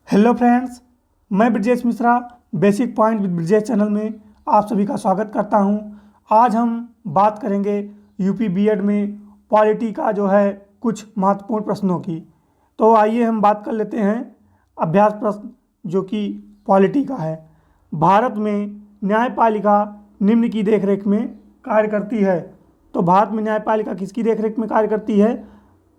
Hello friends, मैं Brajesh Mishra basic point with Brajesh channel में आप सभी का स्वागत करता हूं। आज हम बात करेंगे यूपी बीएड में पॉलिटी का जो है कुछ महत्वपूर्ण प्रश्नों की। तो आइए हम बात कर लेते हैं अभ्यास प्रश्न जो कि पॉलिटी का है। भारत में न्यायपालिका निम्न की देखरेख में कार्य करती है। तो भारत में न्यायपालिका किसकी देखरेख में कार्य करती है?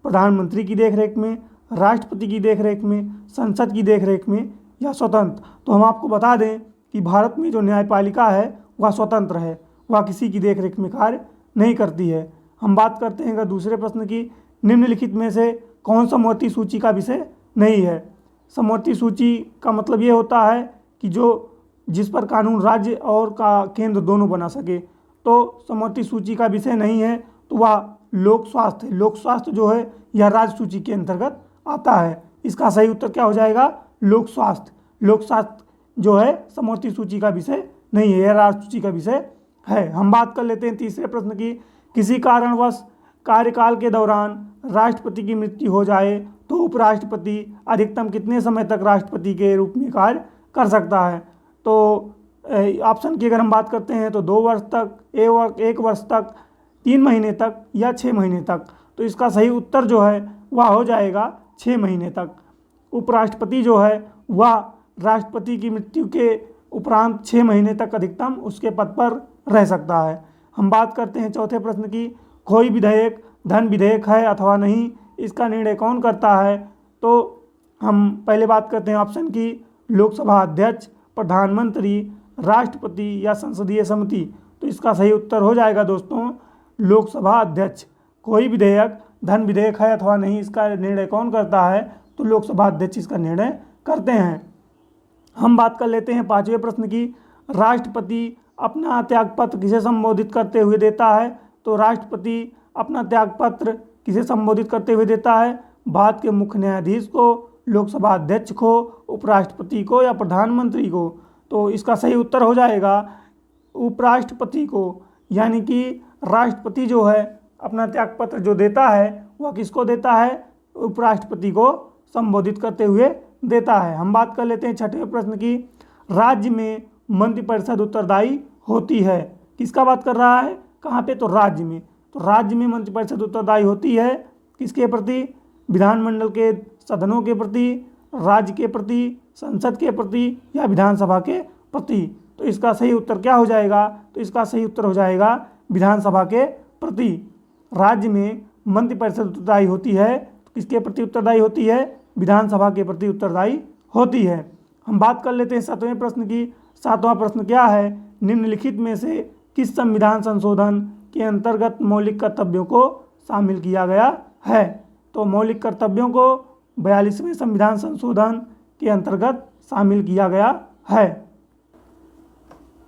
प्रधानमंत्री की देखरेख में, राष्ट्रपति की देखरेख में, संसद की देखरेख में या स्वतंत्र। तो हम आपको बता दें कि भारत में जो न्यायपालिका है वह स्वतंत्र है, वह किसी की देखरेख में कार्य नहीं करती है। हम बात करते हैं अगर दूसरे प्रश्न की, निम्नलिखित में से कौन समवर्ती सूची का विषय नहीं है? समवर्ती सूची का मतलब ये होता है कि जिस पर कानून राज्य और का केंद्र दोनों बना सके। तो समवर्ती सूची का विषय नहीं है तो वह लोक स्वास्थ्य है। लोक स्वास्थ्य जो है यह राज्य सूची के अंतर्गत आता है। इसका सही उत्तर क्या हो जाएगा? लोक स्वास्थ्य। लोक स्वास्थ्य जो है समवर्ती सूची का विषय नहीं है, यह राज्य सूची का विषय है। हम बात कर लेते हैं तीसरे प्रश्न की, किसी कारणवश कार्यकाल के दौरान राष्ट्रपति की मृत्यु हो जाए तो उपराष्ट्रपति अधिकतम कितने समय तक राष्ट्रपति के रूप में कार्य कर सकता है? तो ऑप्शन की अगर हम बात करते हैं तो 2 वर्ष तक, 1 वर्ष तक, 3 महीने तक या 6 महीने तक। तो इसका सही उत्तर जो है वह हो जाएगा 6 महीने तक। उपराष्ट्रपति जो है वह राष्ट्रपति की मृत्यु के उपरांत 6 महीने तक अधिकतम उसके पद पर रह सकता है। हम बात करते हैं चौथे प्रश्न की, कोई विधेयक धन विधेयक है अथवा नहीं, इसका निर्णय कौन करता है? तो हम पहले बात करते हैं ऑप्शन की, लोकसभा अध्यक्ष, प्रधानमंत्री, राष्ट्रपति या संसदीय समिति। तो इसका सही उत्तर हो जाएगा दोस्तों लोकसभा अध्यक्ष। कोई विधेयक धन विधेयक है अथवा नहीं, इसका निर्णय कौन करता है? तो लोकसभा अध्यक्ष इसका निर्णय करते हैं। हम बात कर लेते हैं पांचवें प्रश्न की, राष्ट्रपति अपना त्यागपत्र किसे संबोधित करते हुए देता है? तो राष्ट्रपति अपना त्यागपत्र किसे संबोधित करते हुए देता है? भारत के मुख्य न्यायाधीश को, लोकसभा अध्यक्ष को, उपराष्ट्रपति को या प्रधानमंत्री को? तो इसका सही उत्तर हो जाएगा उपराष्ट्रपति को। यानी कि राष्ट्रपति जो है अपना त्यागपत्र जो देता है वह किसको देता है? उपराष्ट्रपति को संबोधित करते हुए देता है। हम बात कर लेते हैं छठवें प्रश्न की, राज्य में मंत्रिपरिषद उत्तरदायी होती है। किसका बात कर रहा है? कहाँ पे? तो राज्य में। तो राज्य में मंत्रिपरिषद उत्तरदायी होती है किसके प्रति? विधानमंडल के सदनों के प्रति, राज्य के प्रति, संसद के प्रति या विधानसभा के प्रति। तो इसका सही उत्तर क्या हो जाएगा? तो इसका सही उत्तर हो जाएगा विधानसभा के प्रति। राज्य में मंत्रिपरिषद उत्तरदायी होती है तो किसके प्रति उत्तरदायी होती है? विधानसभा के प्रति उत्तरदायी होती है। हम बात कर लेते हैं सातवें प्रश्न की। सातवां प्रश्न क्या है? निम्नलिखित में से किस संविधान संशोधन के अंतर्गत मौलिक कर्तव्यों को शामिल किया गया है? तो मौलिक कर्तव्यों को 42वें संविधान संशोधन के अंतर्गत शामिल किया गया है।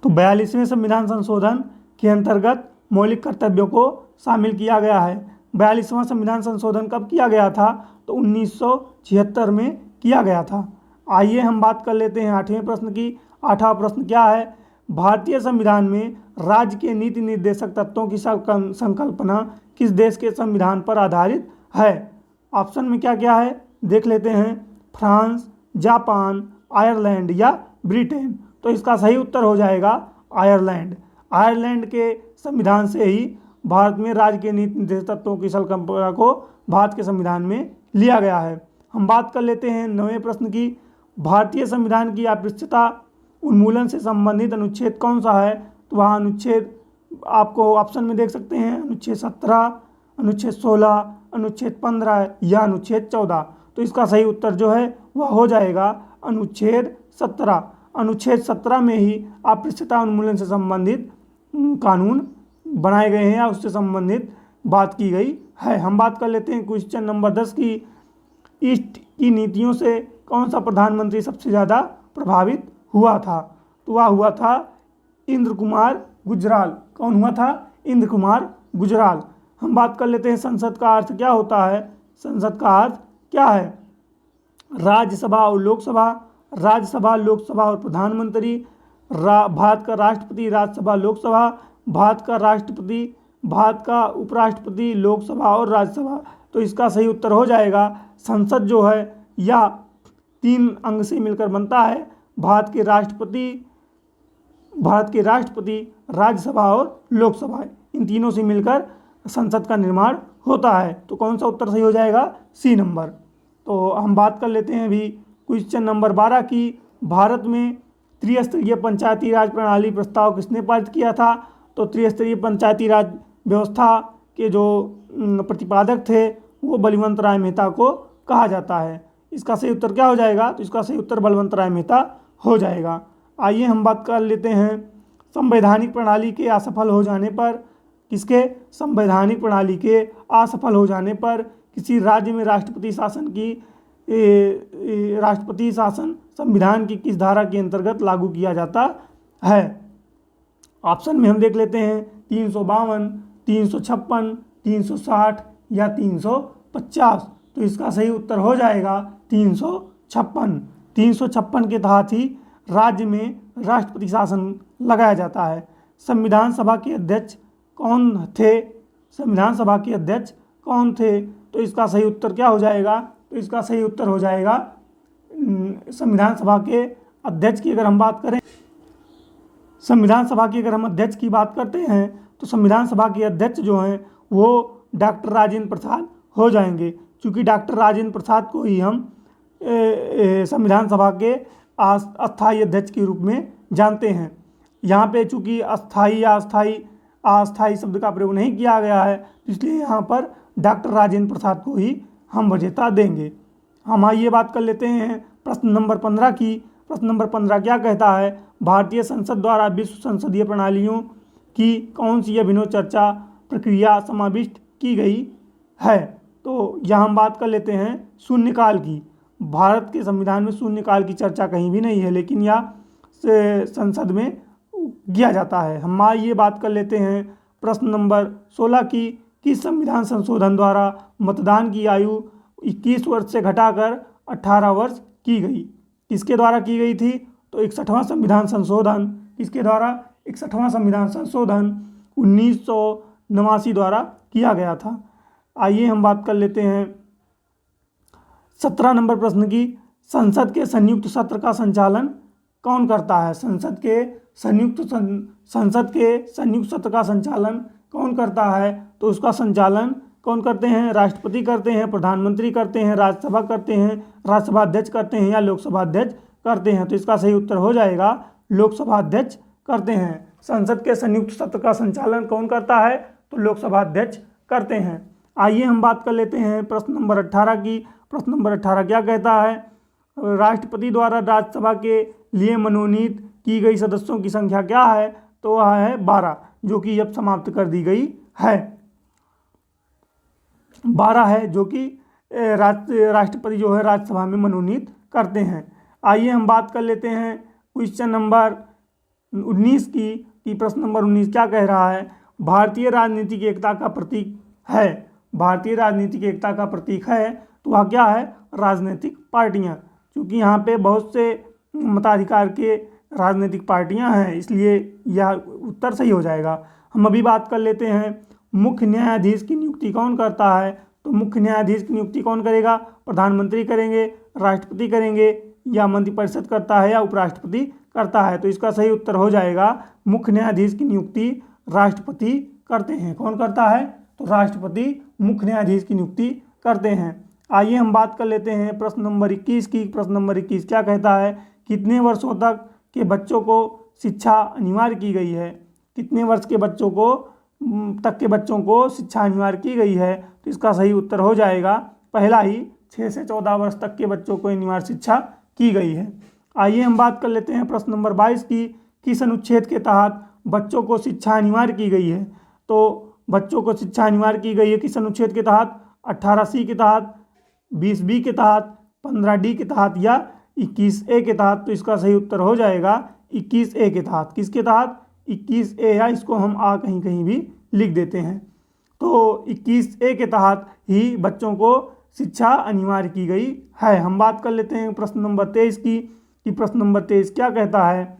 तो 42वें संविधान संशोधन के अंतर्गत मौलिक कर्तव्यों को शामिल किया गया है। 42वां संविधान संशोधन कब किया गया था? तो 1976 में किया गया था। आइए हम बात कर लेते हैं आठवें प्रश्न की। आठवां प्रश्न क्या है? भारतीय संविधान में राज्य के नीति निर्देशक तत्वों की संकल्पना किस देश के संविधान पर आधारित है? ऑप्शन में क्या क्या है देख लेते हैं, फ्रांस, जापान, आयरलैंड या ब्रिटेन। तो इसका सही उत्तर हो जाएगा आयरलैंड। आयरलैंड के संविधान से ही भारत में राज्य के नीति निर्देशक तत्वों की संकल्पना को भारत के संविधान में लिया गया है। हम बात कर लेते हैं 9वें प्रश्न की, भारतीय संविधान की अस्पृश्यता उन्मूलन से संबंधित अनुच्छेद कौन सा है? तो वहाँ अनुच्छेद आपको ऑप्शन में देख सकते हैं, अनुच्छेद 17, अनुच्छेद 16, अनुच्छेद 15 या अनुच्छेद 14। तो इसका सही उत्तर जो है वह हो जाएगा अनुच्छेद 17। अनुच्छेद 17 में ही अस्पृश्यता उन्मूलन से संबंधित कानून बनाए गए हैं या उससे संबंधित बात की गई है। हम बात कर लेते हैं क्वेश्चन नंबर 10 की, ईस्ट की नीतियों से कौन सा प्रधानमंत्री सबसे ज़्यादा प्रभावित हुआ था? तो वह हुआ था इंद्र कुमार गुजराल। कौन हुआ था? इंद्र कुमार गुजराल। हम बात कर लेते हैं संसद का अर्थ क्या होता है? संसद का अर्थ क्या है? राज्यसभा और लोकसभा, राज्यसभा, लोकसभा और प्रधानमंत्री, भारत का राष्ट्रपति, राज्यसभा, लोकसभा, भारत का राष्ट्रपति, भारत का उपराष्ट्रपति, लोकसभा और राज्यसभा। तो इसका सही उत्तर हो जाएगा संसद जो है या 3 अंग से मिलकर बनता है। भारत के राष्ट्रपति, राज्यसभा और लोकसभा, इन तीनों से मिलकर संसद का निर्माण होता है। तो कौन सा उत्तर सही हो जाएगा? C number. तो हम बात कर लेते हैं अभी क्वेश्चन नंबर 12 की। भारत में त्रिस्तरीय पंचायती राज प्रणाली प्रस्ताव किसने पारित किया था? तो त्रिस्तरीय पंचायती राज व्यवस्था के जो प्रतिपादक थे वो बलवंत राय मेहता को कहा जाता है। इसका सही उत्तर क्या हो जाएगा? तो इसका सही उत्तर बलवंत राय मेहता हो जाएगा। आइए हम बात कर लेते हैं संवैधानिक प्रणाली के असफल हो जाने पर। किसके? संवैधानिक प्रणाली के असफल हो जाने पर किसी राज्य में राष्ट्रपति शासन संविधान की किस धारा के अंतर्गत लागू किया जाता है? ऑप्शन में हम देख लेते हैं 352, 356, 360 या 350। तो इसका सही उत्तर हो जाएगा 356। 356 के तहत ही राज्य में राष्ट्रपति शासन लगाया जाता है। संविधान सभा के अध्यक्ष कौन थे? संविधान सभा के अध्यक्ष कौन थे? तो इसका सही उत्तर क्या हो जाएगा? तो इसका सही उत्तर हो जाएगा संविधान सभा के अध्यक्ष की अगर हम बात करें, संविधान सभा की अगर हम अध्यक्ष की बात करते हैं तो संविधान सभा के अध्यक्ष जो हैं वो डॉक्टर राजेंद्र प्रसाद हो जाएंगे। क्योंकि डॉक्टर राजेंद्र प्रसाद को ही हम संविधान सभा के अस्थायी अध्यक्ष के रूप में जानते हैं। यहाँ पे चूँकि अस्थायी या अस्थायी शब्द का प्रयोग नहीं किया गया है, इसलिए यहाँ पर डॉक्टर राजेंद्र प्रसाद को ही हम वरीयता देंगे। हम आइए बात कर लेते हैं प्रश्न नंबर 15 की। प्रश्न नंबर 15 क्या कहता है? भारतीय संसद द्वारा विश्व संसदीय प्रणालियों की कौन सी अभिनव चर्चा प्रक्रिया समाविष्ट की गई है? तो यहाँ हम बात कर लेते हैं शून्यकाल की। भारत के संविधान में शून्यकाल की चर्चा कहीं भी नहीं है, लेकिन यह संसद में किया जाता है। हम आइए बात कर लेते हैं प्रश्न नंबर 16 की। किस संविधान संशोधन द्वारा मतदान की आयु 21 वर्ष से घटाकर 18 वर्ष की गई? किसके द्वारा की गई थी? तो 61वां संविधान संशोधन। किसके द्वारा? 61वां संविधान संशोधन 1989 द्वारा किया गया था। आइए हम बात कर लेते हैं 17 नंबर प्रश्न की। संसद के संयुक्त सत्र का संचालन कौन करता है? संसद के संयुक्त सत्र का संचालन कौन करता है? तो उसका संचालन कौन करते हैं? राष्ट्रपति करते हैं, प्रधानमंत्री करते हैं, राज्यसभा करते हैं, राज्यसभा अध्यक्ष करते हैं या लोकसभा अध्यक्ष करते हैं? तो इसका सही उत्तर हो जाएगा लोकसभा अध्यक्ष करते हैं। संसद के संयुक्त सत्र का संचालन कौन करता है? तो लोकसभा अध्यक्ष करते हैं। आइए हम बात कर लेते हैं प्रश्न नंबर 18 की। प्रश्न नंबर 18 क्या कहता है? राष्ट्रपति द्वारा राज्यसभा के लिए मनोनीत की गई सदस्यों की संख्या क्या है? तो वह है 12, जो कि अब समाप्त कर दी गई है। 12 है जो कि राष्ट्रपति जो है राज्यसभा में मनोनीत करते हैं। आइए हम बात कर लेते हैं क्वेश्चन नंबर 19 की। प्रश्न नंबर 19 क्या कह रहा है? भारतीय राजनीतिक एकता का प्रतीक है। भारतीय राजनीतिक एकता का प्रतीक है तो वह क्या है? राजनीतिक पार्टियां। क्योंकि यहाँ पे बहुत से मताधिकार के राजनीतिक पार्टियां हैं, इसलिए यह उत्तर सही हो जाएगा। हम अभी बात कर लेते हैं मुख्य न्यायाधीश की नियुक्ति कौन करता है? तो मुख्य न्यायाधीश की नियुक्ति कौन करेगा? प्रधानमंत्री करेंगे, राष्ट्रपति करेंगे या मंत्रिपरिषद करता है या उपराष्ट्रपति करता है? तो इसका सही उत्तर हो जाएगा मुख्य न्यायाधीश की नियुक्ति राष्ट्रपति करते हैं। कौन करता है? तो राष्ट्रपति मुख्य न्यायाधीश की नियुक्ति करते हैं। आइए हम बात कर लेते हैं प्रश्न नंबर 21 की। प्रश्न नंबर 21 क्या कहता है? कितने वर्षों तक के बच्चों को शिक्षा अनिवार्य की गई है? कितने वर्ष के बच्चों को शिक्षा अनिवार्य की गई है? तो इसका सही उत्तर हो जाएगा पहला ही, 6 से 14 वर्ष तक के बच्चों को अनिवार्य शिक्षा की गई है। आइए हम बात कर लेते हैं प्रश्न नंबर 22 की। किस अनुच्छेद के तहत बच्चों को शिक्षा अनिवार्य की गई है? तो बच्चों को शिक्षा अनिवार्य की गई है किस अनुच्छेद के तहत? 18C के तहत, 20B के तहत, 15D के तहत या 21A के तहत? तो इसका सही उत्तर हो जाएगा 21A के तहत। किसके तहत? 21A, या इसको हम कहीं कहीं भी लिख देते हैं। तो 21A के तहत ही बच्चों को शिक्षा अनिवार्य की गई है। हम बात कर लेते हैं प्रश्न नंबर 23 की। प्रश्न नंबर 23 क्या कहता है?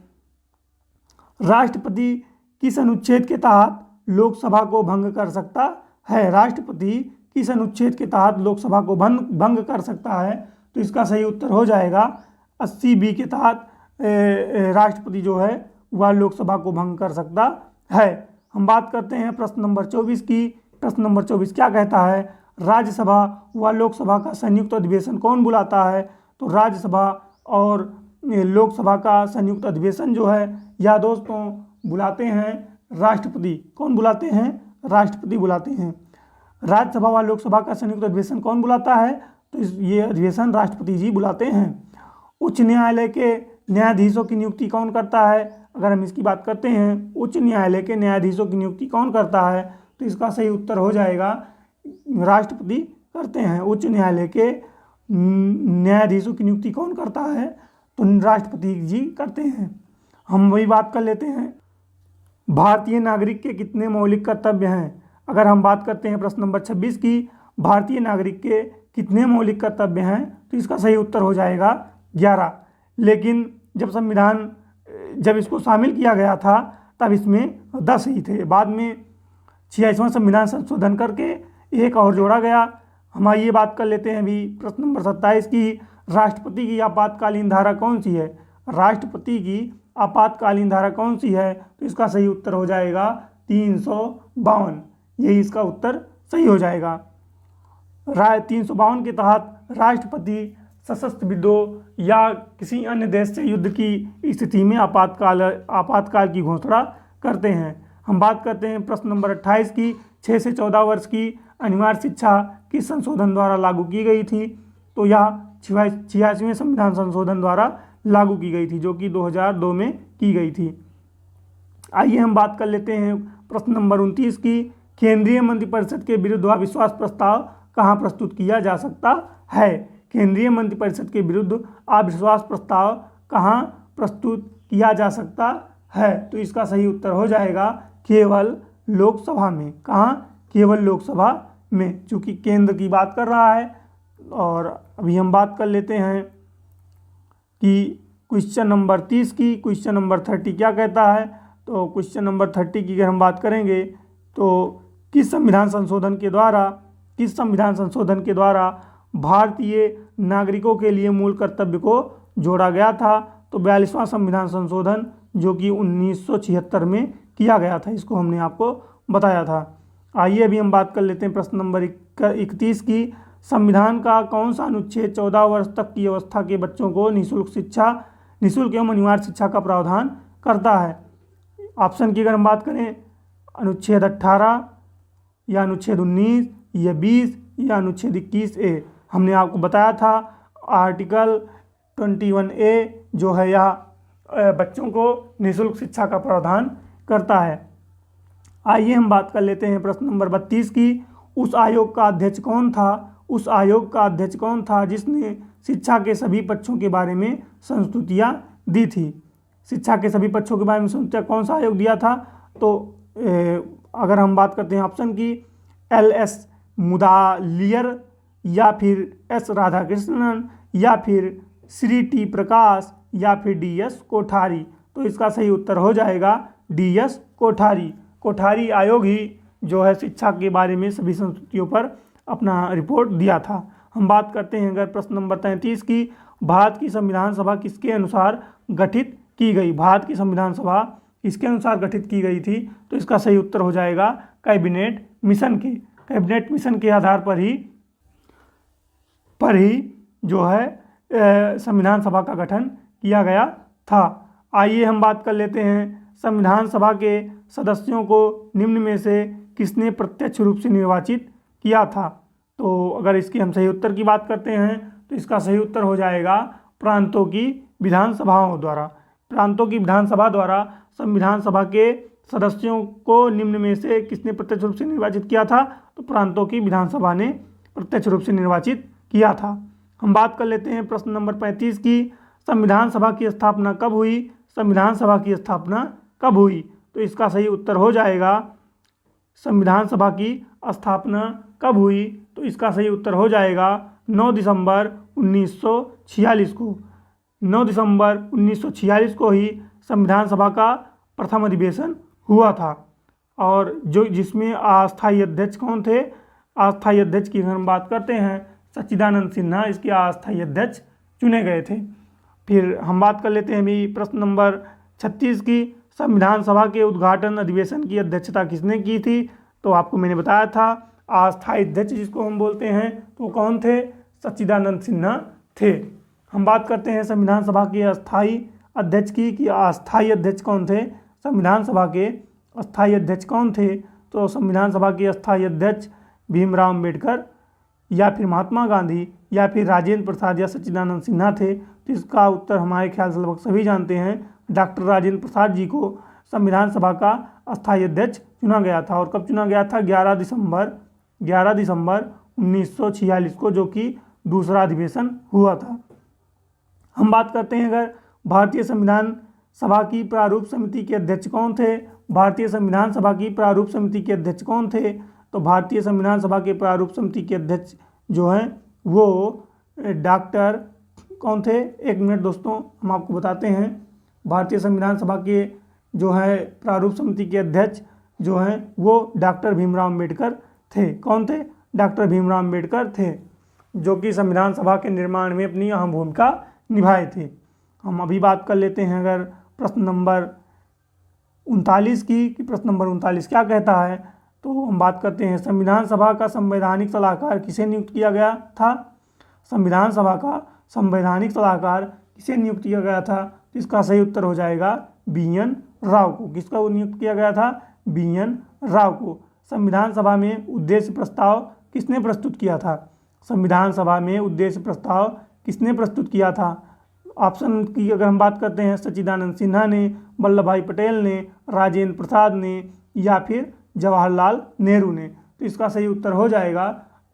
राष्ट्रपति किस अनुच्छेद के तहत लोकसभा को भंग कर सकता है? राष्ट्रपति किस अनुच्छेद के तहत लोकसभा को भंग कर सकता है? तो तो इसका सही उत्तर हो जाएगा 80B के तहत राष्ट्रपति जो है वह लोकसभा को भंग कर सकता है। हम बात करते हैं प्रश्न नंबर 24 की। प्रश्न नंबर 24 क्या कहता है? राज्यसभा व लोकसभा का संयुक्त अधिवेशन कौन बुलाता है? तो राज्यसभा और लोकसभा का संयुक्त अधिवेशन जो है यह दोस्तों बुलाते हैं राष्ट्रपति। कौन बुलाते हैं? राष्ट्रपति बुलाते हैं। राज्यसभा व लोकसभा का संयुक्त अधिवेशन कौन बुलाता है? तो ये अधिवेशन राष्ट्रपति जी बुलाते हैं। उच्च न्यायालय के न्यायाधीशों की नियुक्ति कौन करता है? अगर हम इसकी बात करते हैं उच्च न्यायालय के न्यायाधीशों की नियुक्ति कौन करता है? तो इसका सही उत्तर हो जाएगा राष्ट्रपति करते हैं। उच्च न्यायालय के न्यायाधीशों की नियुक्ति कौन करता है? तो राष्ट्रपति जी करते हैं। हम वही बात कर लेते हैं, भारतीय नागरिक के कितने मौलिक कर्तव्य हैं? अगर हम बात करते हैं प्रश्न नंबर 26 की, भारतीय नागरिक के कितने मौलिक कर्तव्य हैं? तो इसका सही उत्तर हो जाएगा 11। लेकिन जब इसको शामिल किया गया था तब इसमें 10 ही थे। बाद में 86वां संविधान संशोधन करके एक और जोड़ा गया। हम ये बात कर लेते हैं अभी प्रश्न नंबर 27 की, राष्ट्रपति की आपातकालीन धारा कौन सी है? राष्ट्रपति की आपातकालीन धारा कौन सी है? तो इसका सही उत्तर हो जाएगा 352। यही इसका उत्तर सही हो जाएगा। 352 के तहत राष्ट्रपति सशस्त्र विद्रोह या किसी अन्य देश से युद्ध की स्थिति में आपातकाल की घोषणा करते हैं। हम बात करते हैं प्रश्न नंबर 28 की, 6 से 14 वर्ष की अनिवार्य शिक्षा किस संशोधन द्वारा लागू की गई थी? तो यह 86वें संविधान संशोधन द्वारा लागू की गई थी, जो कि 2002 में की गई थी। आइए हम बात कर लेते हैं प्रश्न नंबर 29 की, केंद्रीय मंत्रिपरिषद के विरुद्ध अविश्वास प्रस्ताव कहाँ प्रस्तुत किया जा सकता है? केंद्रीय मंत्रिपरिषद के विरुद्ध अविश्वास प्रस्ताव कहाँ प्रस्तुत किया जा सकता है? तो इसका सही उत्तर हो जाएगा केवल लोकसभा में। कहाँ? केवल लोकसभा में, चूँकि केंद्र की बात कर रहा है। और अभी हम बात कर लेते हैं कि क्वेश्चन नंबर 30 की। क्वेश्चन नंबर 30 क्या कहता है? तो क्वेश्चन नंबर 30 की अगर हम बात करेंगे तो किस संविधान संशोधन के द्वारा भारतीय नागरिकों के लिए मूल कर्तव्य को जोड़ा गया था? तो 42वां संविधान संशोधन, जो कि 1976 में किया गया था। इसको हमने आपको बताया था। आइए अभी हम बात कर लेते हैं प्रश्न नंबर 31 की, संविधान का कौन सा अनुच्छेद 14 वर्ष तक की अवस्था के बच्चों को निःशुल्क एवं अनिवार्य शिक्षा का प्रावधान करता है? ऑप्शन की अगर हम बात करें, अनुच्छेद 18 या अनुच्छेद 19 या 20 या अनुच्छेद 21A। हमने आपको बताया था आर्टिकल 21A जो है यह बच्चों को निःशुल्क शिक्षा का प्रावधान करता है। आइए हम बात कर लेते हैं प्रश्न नंबर 32 की, उस आयोग का अध्यक्ष कौन था जिसने शिक्षा के सभी पक्षों के बारे में संस्तुतियाँ दी थी? शिक्षा के सभी पक्षों के बारे में संस्तुतियाँ कौन सा आयोग दिया था? तो अगर हम बात करते हैं ऑप्शन की, LS मुदालियर या फिर S राधाकृष्णन या फिर श्री T प्रकाश या फिर DS कोठारी। तो इसका सही उत्तर हो जाएगा DS कोठारी। कोठारी आयोग ही जो है शिक्षा के बारे में सभी संस्तुतियों पर अपना रिपोर्ट दिया था। हम बात करते हैं अगर प्रश्न नंबर 33 की, भारत की संविधान सभा किसके अनुसार गठित की गई? भारत की संविधान सभा किसके अनुसार गठित की गई थी? तो इसका सही उत्तर हो जाएगा कैबिनेट मिशन के आधार पर ही जो है संविधान सभा का गठन किया गया था। आइए हम बात कर लेते हैं संविधान सभा के सदस्यों को निम्न में से किसने प्रत्यक्ष रूप से निर्वाचित किया था? तो अगर इसकी हम सही उत्तर की बात करते हैं तो इसका सही उत्तर हो जाएगा प्रांतों की विधानसभाओं द्वारा। प्रांतों की विधानसभा द्वारा संविधान सभा के सदस्यों को निम्न में से किसने प्रत्यक्ष रूप से निर्वाचित किया था? तो प्रांतों की विधानसभा ने प्रत्यक्ष रूप से निर्वाचित किया था। हम बात कर लेते हैं प्रश्न नंबर 35 की, संविधान सभा की स्थापना कब हुई? संविधान सभा की स्थापना कब हुई? तो इसका सही उत्तर हो जाएगा संविधान सभा की स्थापना कब हुई? तो इसका सही उत्तर हो जाएगा 9 दिसंबर 1946 को। 9 दिसंबर 1946 को ही संविधान सभा का प्रथम अधिवेशन हुआ था। और जिसमें अस्थायी अध्यक्ष कौन थे? अस्थायी अध्यक्ष की अगर हम बात करते हैं सच्चिदानंद सिन्हा इसके अस्थायी अध्यक्ष चुने गए थे। फिर हम बात कर लेते हैं अभी प्रश्न नंबर 36 की, संविधान सभा के उद्घाटन अधिवेशन की अध्यक्षता किसने की थी? तो आपको मैंने बताया था अस्थायी अध्यक्ष जिसको हम बोलते हैं, तो कौन थे? सच्चिदानंद सिन्हा थे। हम बात करते हैं संविधान सभा के अस्थायी अध्यक्ष की कि अस्थायी अध्यक्ष कौन थे? संविधान सभा के अस्थायी अध्यक्ष कौन थे? तो संविधान सभा के अस्थायी अध्यक्ष भीमराव अम्बेडकर या फिर महात्मा गांधी या फिर राजेंद्र प्रसाद या सच्चिदानंद सिन्हा थे। तो इसका उत्तर हमारे ख्याल से लगभग सभी जानते हैं, डॉक्टर राजेंद्र प्रसाद जी को संविधान सभा का अस्थायी अध्यक्ष चुना गया था। और कब चुना गया था? 11 दिसंबर 1946 को, जो कि दूसरा अधिवेशन हुआ था। हम बात करते हैं अगर भारतीय संविधान सभा की प्रारूप समिति के अध्यक्ष कौन थे? भारतीय संविधान सभा की प्रारूप समिति के अध्यक्ष कौन थे? तो भारतीय संविधान सभा के प्रारूप समिति के अध्यक्ष जो हैं वो डॉक्टर कौन थे? एक मिनट दोस्तों, हम आपको बताते हैं। भारतीय संविधान सभा के जो है प्रारूप समिति के अध्यक्ष जो हैं वो डॉक्टर भीमराव अम्बेडकर थे। कौन थे? डॉक्टर भीमराव अम्बेडकर थे, जो कि संविधान सभा के निर्माण में अपनी अहम भूमिका निभाए थे। हम अभी बात कर लेते हैं अगर प्रश्न नंबर 39 की, कि प्रश्न नंबर 39 क्या कहता है? तो हम बात करते हैं संविधान सभा का संवैधानिक सलाहकार किसे नियुक्त किया गया था? संविधान सभा का संवैधानिक सलाहकार किसे नियुक्त किया गया था? तो इसका सही उत्तर हो जाएगा BN राव को। किसका नियुक्त किया गया था? BN राव को। संविधान सभा में उद्देश्य प्रस्ताव किसने प्रस्तुत किया था? संविधान सभा में उद्देश्य प्रस्ताव किसने प्रस्तुत किया था? ऑप्शन की अगर हम बात करते हैं, सच्चिदानंद सिन्हा ने, वल्लभ भाई पटेल ने, राजेंद्र प्रसाद ने या फिर जवाहरलाल नेहरू ने। तो इसका सही उत्तर हो जाएगा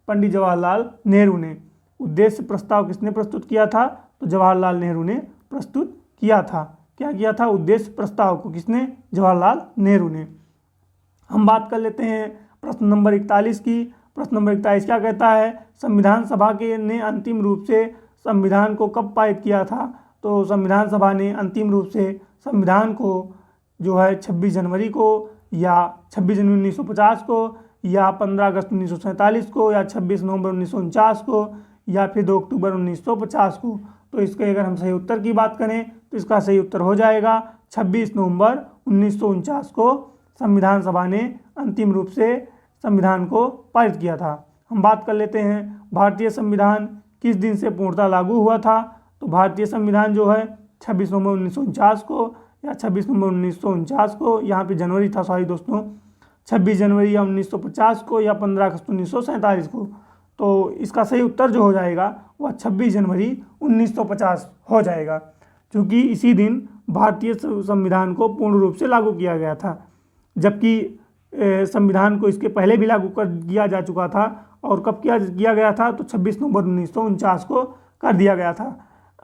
पंडित जवाहरलाल नेहरू ने। उद्देश्य प्रस्ताव किसने प्रस्तुत किया था? तो जवाहरलाल नेहरू ने प्रस्तुत किया था। क्या किया था? उद्देश्य प्रस्ताव को किसने? जवाहरलाल नेहरू ने। हम बात कर लेते हैं प्रश्न नंबर 41 की। प्रश्न नंबर 41 क्या कहता है? संविधान सभा के ने अंतिम रूप से संविधान को कब पारित किया था? तो संविधान सभा ने अंतिम रूप से संविधान को जो है 26 जनवरी को या 26 जनवरी 1950 को या 15 अगस्त 1947 को या 26 नवंबर 1949 को या फिर 2 अक्टूबर 1950 को। तो इसके अगर हम सही उत्तर की बात करें तो इसका सही उत्तर हो जाएगा 26 नवंबर 1949 को संविधान सभा ने अंतिम रूप से संविधान को पारित किया था। हम बात कर लेते हैं भारतीय संविधान किस दिन से पूर्णतः लागू हुआ था? तो भारतीय संविधान जो है 26 नवंबर 1949 को या 26 नवंबर 1949 को, यहाँ पे जनवरी था, सॉरी दोस्तों, 26 जनवरी या 1950 को या 15 अगस्त 1947 को। तो इसका सही उत्तर जो हो जाएगा वह 26 जनवरी 1950 हो जाएगा, क्योंकि इसी दिन भारतीय संविधान को पूर्ण रूप से लागू किया गया था। जबकि संविधान को इसके पहले भी लागू कर दिया जा चुका था। और कब किया गया था? तो 26 नवंबर 1949 को कर दिया गया था।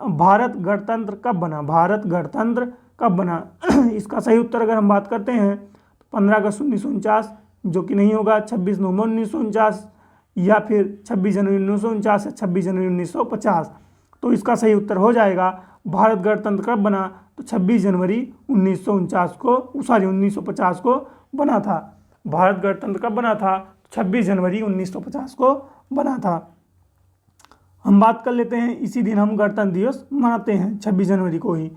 भारत गणतंत्र कब बना? भारत गणतंत्र कब बना? इसका सही उत्तर अगर हम बात करते हैं तो 15 अगस्त 1949, जो कि नहीं होगा, 26 नवंबर 1949 या फिर 26 जनवरी 1949 या 26 जनवरी 1950। तो इसका सही उत्तर हो जाएगा भारत गणतंत्र कब बना? तो 26 जनवरी 1949 को, सॉरी 1950 को बना था। भारत गणतंत्र कब बना था? 26 जनवरी 1950 को बना था। हम बात कर लेते हैं, इसी दिन हम गणतंत्र दिवस मनाते हैं 26 जनवरी को ही।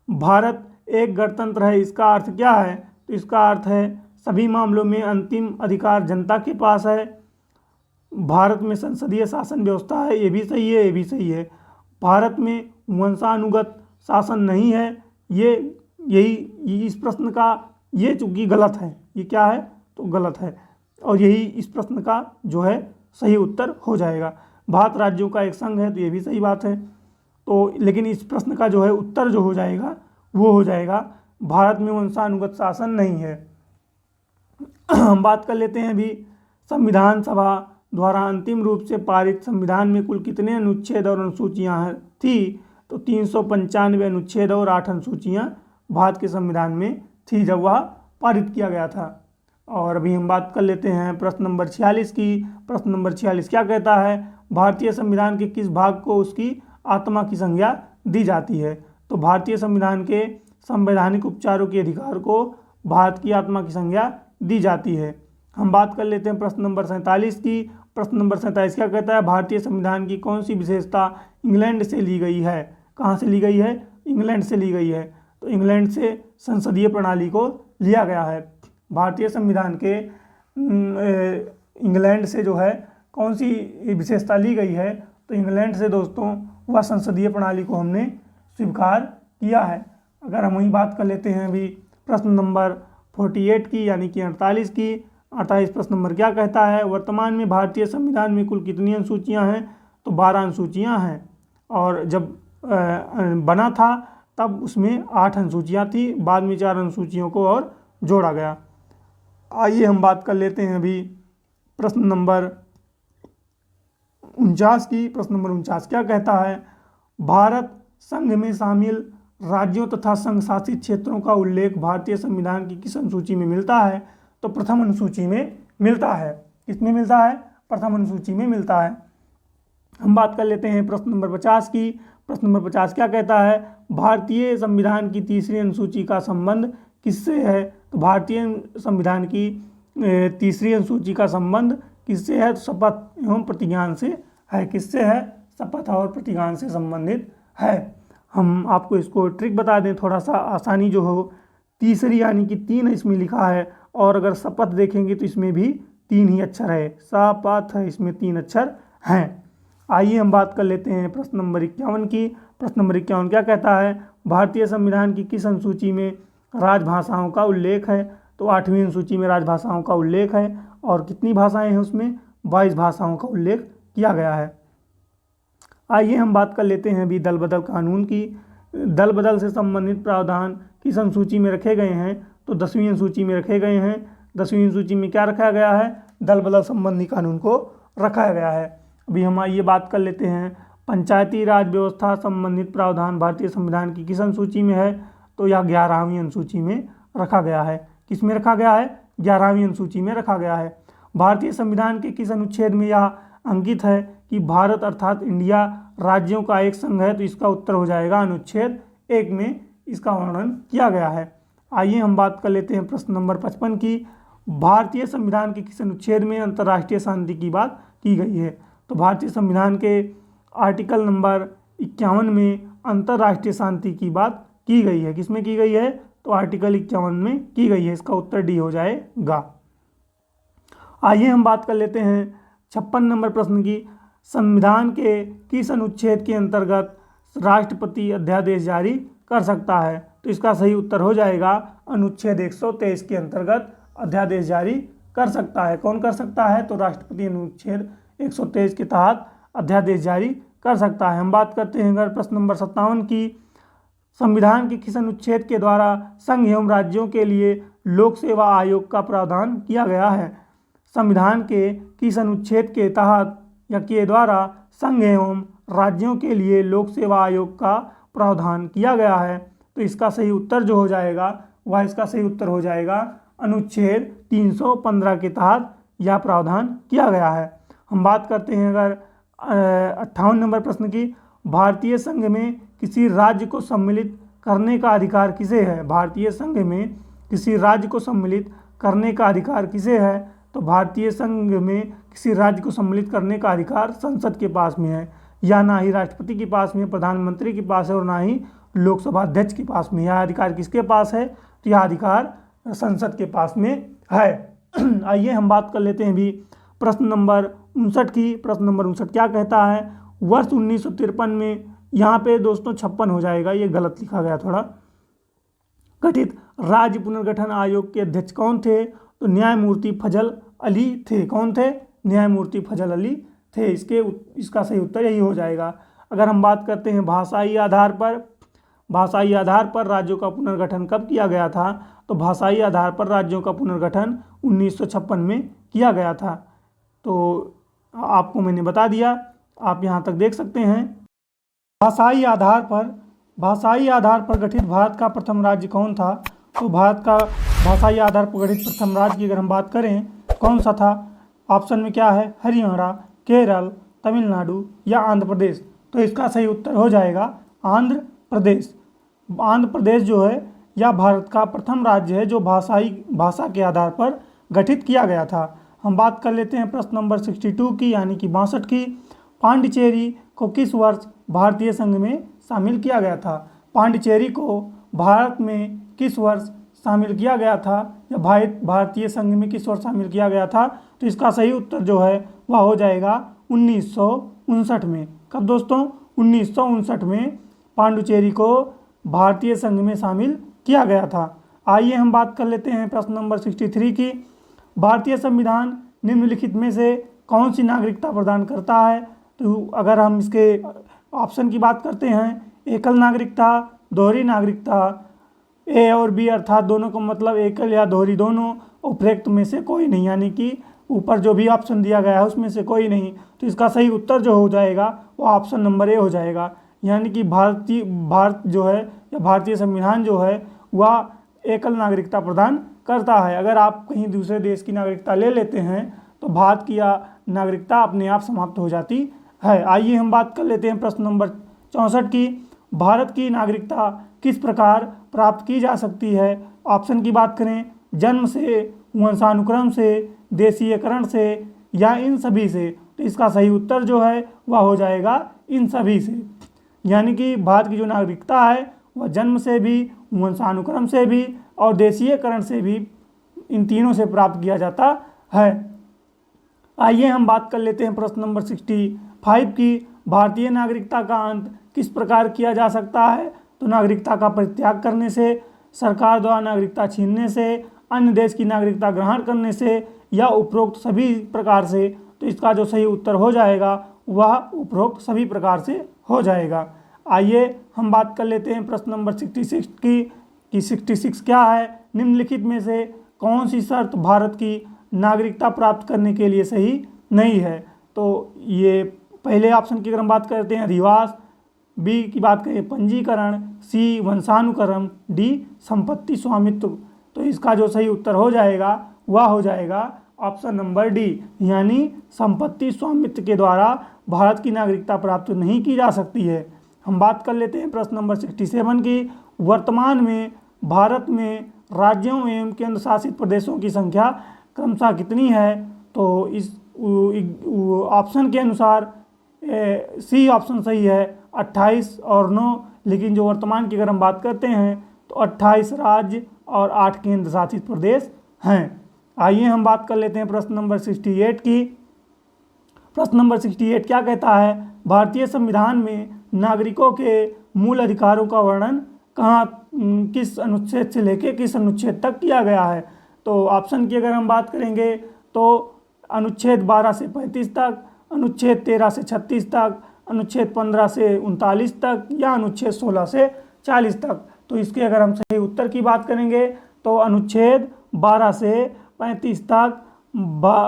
भारत एक गणतंत्र है, इसका अर्थ क्या है? तो इसका अर्थ है सभी मामलों में अंतिम अधिकार जनता के पास है। भारत में संसदीय शासन व्यवस्था है, ये भी सही है, ये भी सही है। भारत में वंशानुगत शासन नहीं है, यही इस प्रश्न का ये चूंकि गलत है, ये क्या है? तो गलत है, और यही इस प्रश्न का जो है सही उत्तर हो जाएगा। भारत राज्यों का एक संघ है, तो ये भी सही बात है। तो लेकिन इस प्रश्न का जो है उत्तर जो हो जाएगा वो हो जाएगा भारत में वंशानुगत शासन नहीं है। हम बात कर लेते हैं अभी संविधान सभा द्वारा अंतिम रूप से पारित संविधान में कुल कितने अनुच्छेद और अनुसूचियाँ थी? तो 395 अनुच्छेद और 8 अनुसूचियाँ भारत के संविधान में थी जब वह पारित किया गया था। और अभी हम बात कर लेते हैं प्रश्न नंबर 46 की। प्रश्न नंबर 46 क्या कहता है? भारतीय संविधान के किस भाग को उसकी आत्मा की संज्ञा दी जाती है? तो भारतीय संविधान के संवैधानिक उपचारों के अधिकार को भारत की आत्मा की संज्ञा दी जाती है। हम बात कर लेते हैं प्रश्न नंबर 47 की। प्रश्न नंबर 47 क्या कहता है, भारतीय संविधान की कौन सी विशेषता इंग्लैंड से ली गई है। कहाँ से ली गई है, इंग्लैंड से ली गई है। तो इंग्लैंड से संसदीय प्रणाली को लिया गया है। भारतीय संविधान के इंग्लैंड से जो है कौन सी विशेषता ली गई है, तो इंग्लैंड से दोस्तों वह संसदीय प्रणाली को हमने स्वीकार किया है। अगर हम वही बात कर लेते हैं अभी प्रश्न नंबर 48 की, यानी कि 48 की, 28 प्रश्न नंबर क्या कहता है, वर्तमान में भारतीय संविधान में कुल कितनी अनुसूचियां हैं, तो 12 अनुसूचियां हैं। और जब बना था तब उसमें 8 अनुसूचियां थी, बाद में 4 अनुसूचियों को और जोड़ा गया। आइए हम बात कर लेते हैं अभी प्रश्न नंबर 49 की। प्रश्न नंबर 49 क्या कहता है, भारत संघ में शामिल राज्यों तथा संघ शासित क्षेत्रों का उल्लेख भारतीय संविधान की किस अनुसूची में मिलता है, तो प्रथम अनुसूची में मिलता है। किसमें मिलता है, प्रथम अनुसूची में मिलता है। हम बात कर लेते हैं प्रश्न नंबर 50 की। प्रश्न नंबर 50 क्या कहता है, भारतीय संविधान की तीसरी अनुसूची का संबंध किससे है, तो भारतीय संविधान की तीसरी अनुसूची का संबंध किससे है, तो शपथ एवं प्रतिज्ञान से है। किससे है, शपथ और प्रतिज्ञान से संबंधित है। हम आपको इसको ट्रिक बता दें थोड़ा सा आसानी जो हो, तीसरी यानी कि 3 इसमें लिखा है, और अगर शपथ देखेंगे तो इसमें भी 3 ही अक्षर है, शपथ है, इसमें 3 अक्षर हैं। आइए हम बात कर लेते हैं प्रश्न नंबर 51 की। प्रश्न नंबर 51 क्या कहता है, भारतीय संविधान की किस अनुसूची में राजभाषाओं का उल्लेख है, तो 8वीं अनुसूची में राजभाषाओं का उल्लेख है। और कितनी भाषाएं हैं उसमें, 22 भाषाओं का उल्लेख किया गया है। आइए हम बात कर लेते हैं अभी दल बदल कानून की। दल बदल से संबंधित प्रावधान किस अनुसूची में रखे गए हैं, तो 10वीं अनुसूची में रखे गए हैं। 10वीं अनुसूची में क्या रखा गया है, दल बदल संबंधी कानून को रखा गया है। अभी हम ये बात कर लेते हैं पंचायती राज व्यवस्था संबंधित प्रावधान भारतीय संविधान की किस अनुसूची में है, तो यह 11वीं अनुसूची में रखा गया है। किस में रखा गया है, 11वीं अनुसूची में रखा गया है। भारतीय संविधान के किस अनुच्छेद में यह अंकित है कि भारत अर्थात इंडिया राज्यों का एक संघ है, तो इसका उत्तर हो जाएगा अनुच्छेद 1 में इसका वर्णन किया गया है। आइए हम बात कर लेते हैं प्रश्न नंबर 55 की। भारतीय संविधान के किस अनुच्छेद में अंतर्राष्ट्रीय शांति की बात की गई है, तो भारतीय संविधान के आर्टिकल नंबर 51 में अंतर्राष्ट्रीय शांति की बात की गई है। किसमें की गई है, तो आर्टिकल 51 में की गई है। इसका उत्तर डी हो जाएगा। आइए हम बात कर लेते हैं 56 नंबर प्रश्न की। संविधान के किस अनुच्छेद के अंतर्गत राष्ट्रपति अध्यादेश जारी कर सकता है, तो इसका सही उत्तर हो जाएगा अनुच्छेद 123 के अंतर्गत अध्यादेश जारी कर सकता है। कौन कर सकता है, तो राष्ट्रपति अनुच्छेद 123 के तहत अध्यादेश जारी कर सकता है। हम बात करते हैं अगर प्रश्न नंबर 57 की। संविधान के किस अनुच्छेद के द्वारा संघ एवं राज्यों के लिए लोक सेवा आयोग का प्रावधान किया गया है, संविधान के किस अनुच्छेद के तहत या के द्वारा संघ एवं राज्यों के लिए लोक सेवा आयोग का प्रावधान किया गया है, तो इसका सही उत्तर जो हो जाएगा वह इसका सही उत्तर हो जाएगा अनुच्छेद 315 के तहत यह प्रावधान किया गया है। हम बात करते हैं अगर 58 नंबर प्रश्न की। भारतीय संघ में किसी राज्य को सम्मिलित करने का अधिकार किसे है, भारतीय संघ में किसी राज्य को सम्मिलित करने का अधिकार किसे है, तो भारतीय संघ में किसी राज्य को सम्मिलित करने का अधिकार संसद के पास में है। या ना ही राष्ट्रपति के पास में, प्रधानमंत्री के पास है, और ना ही लोकसभा अध्यक्ष के पास में। यह अधिकार किसके पास है, तो यह अधिकार संसद के पास में है। आइए हम बात कर लेते हैं भी प्रश्न नंबर 59 की। प्रश्न नंबर 59 क्या कहता है, वर्ष 1953 में, यहाँ पे दोस्तों 56 हो जाएगा, ये गलत लिखा गया थोड़ा, गठित राज्य पुनर्गठन आयोग के अध्यक्ष कौन थे, तो न्यायमूर्ति फजल अली थे। कौन थे, न्यायमूर्ति फजल अली थे। इसका सही उत्तर यही हो जाएगा। अगर हम बात करते हैं भाषाई आधार पर राज्यों का पुनर्गठन कब किया गया था, तो भाषाई आधार पर राज्यों का पुनर्गठन 1956 में किया गया था। तो आपको मैंने बता दिया, आप यहाँ तक देख सकते हैं। भाषाई आधार पर गठित भारत का प्रथम राज्य कौन था, तो भारत का भाषाई आधार पर गठित प्रथम राज्य की अगर हम बात करें कौन सा था, ऑप्शन में क्या है, हरियाणा, केरल, तमिलनाडु या आंध्र प्रदेश। तो इसका सही उत्तर हो जाएगा आंध्र प्रदेश। आंध्र प्रदेश जो है यह भारत का प्रथम राज्य है जो भाषा के आधार पर गठित किया गया था। हम बात कर लेते हैं प्रश्न नंबर 62 की, यानी कि 62 की। पांडिचेरी को किस वर्ष भारतीय संघ में शामिल किया गया था? पांडिचेरी को भारत में किस वर्ष शामिल किया गया था, या भारतीय संघ में किस वर्ष शामिल किया गया था? तो इसका सही उत्तर जो है वह हो जाएगा 1959 में। कब दोस्तों? 1959 में पांडिचेरी को भारतीय संघ में शामिल किया गया था। आइए हम बात कर लेते हैं प्रश्न नंबर 63 की। भारतीय संविधान निम्नलिखित में से कौन सी नागरिकता प्रदान करता है? तो अगर हम इसके ऑप्शन की बात करते हैं, एकल नागरिकता, दोहरी नागरिकता, ए और बी अर्थात दोनों का मतलब एकल या दोहरी दोनों, उपरोक्त में से कोई नहीं, यानी कि ऊपर जो भी ऑप्शन दिया गया है उसमें से कोई नहीं। तो इसका सही उत्तर जो हो जाएगा वो ऑप्शन नंबर ए हो जाएगा, यानी कि भारत जो है या भारतीय संविधान जो है वह एकल नागरिकता प्रदान करता है। अगर आप कहीं दूसरे देश की नागरिकता ले लेते हैं तो भारत की नागरिकता अपने आप समाप्त हो जाती है। आइए हम बात कर लेते हैं प्रश्न नंबर 64 की। भारत की नागरिकता किस प्रकार प्राप्त की जा सकती है? ऑप्शन की बात करें, जन्म से, वंशानुक्रम से, देशीयकरण से, या इन सभी से। तो इसका सही उत्तर जो है वह हो जाएगा इन सभी से, यानी कि भारत की जो नागरिकता है वह जन्म से भी, वंशानुक्रम से भी और देशीयकरण से भी, इन तीनों से प्राप्त किया जाता है। आइए हम बात कर लेते हैं प्रश्न नंबर 65 की। भारतीय नागरिकता का अंत किस प्रकार किया जा सकता है? तो नागरिकता का परित्याग करने से, सरकार द्वारा नागरिकता छीनने से, अन्य देश की नागरिकता ग्रहण करने से, या उपरोक्त सभी प्रकार से। तो इसका जो सही उत्तर हो जाएगा वह उपरोक्त सभी प्रकार से हो जाएगा। आइए हम बात कर लेते हैं प्रश्न नंबर 66 की कि 66 क्या है? निम्नलिखित में से कौन सी शर्त भारत की नागरिकता प्राप्त करने के लिए सही नहीं है? तो ये पहले ऑप्शन की अगर हम बात करते हैं अधिवास, बी की बात करें पंजीकरण, सी वंशानुक्रम, डी संपत्ति स्वामित्व। तो इसका जो सही उत्तर हो जाएगा वह हो जाएगा ऑप्शन नंबर डी, यानी संपत्ति स्वामित्व के द्वारा भारत की नागरिकता प्राप्त नहीं की जा सकती है। हम बात कर लेते हैं प्रश्न नंबर 67 की। वर्तमान में भारत में राज्यों एवं केंद्र शासित प्रदेशों की संख्या क्रमशः कितनी है? तो इस ऑप्शन के अनुसार सी ऑप्शन सही है, 28 और 9, लेकिन जो वर्तमान की अगर हम बात करते हैं तो 28 राज्य और 8 केंद्र शासित प्रदेश हैं। आइए हम बात कर लेते हैं प्रश्न नंबर 68 की। प्रश्न नंबर 68 क्या कहता है? भारतीय संविधान में नागरिकों के मूल अधिकारों का वर्णन किस अनुच्छेद से लेकर किस अनुच्छेद तक किया गया है? तो ऑप्शन की अगर हम बात करेंगे तो अनुच्छेद 12 से 35 तक, अनुच्छेद 13 से 36 तक, अनुच्छेद 15 से 39 तक, या अनुच्छेद 16 से 40 तक। तो इसके अगर हम सही उत्तर की बात करेंगे तो अनुच्छेद 12 से 35 तक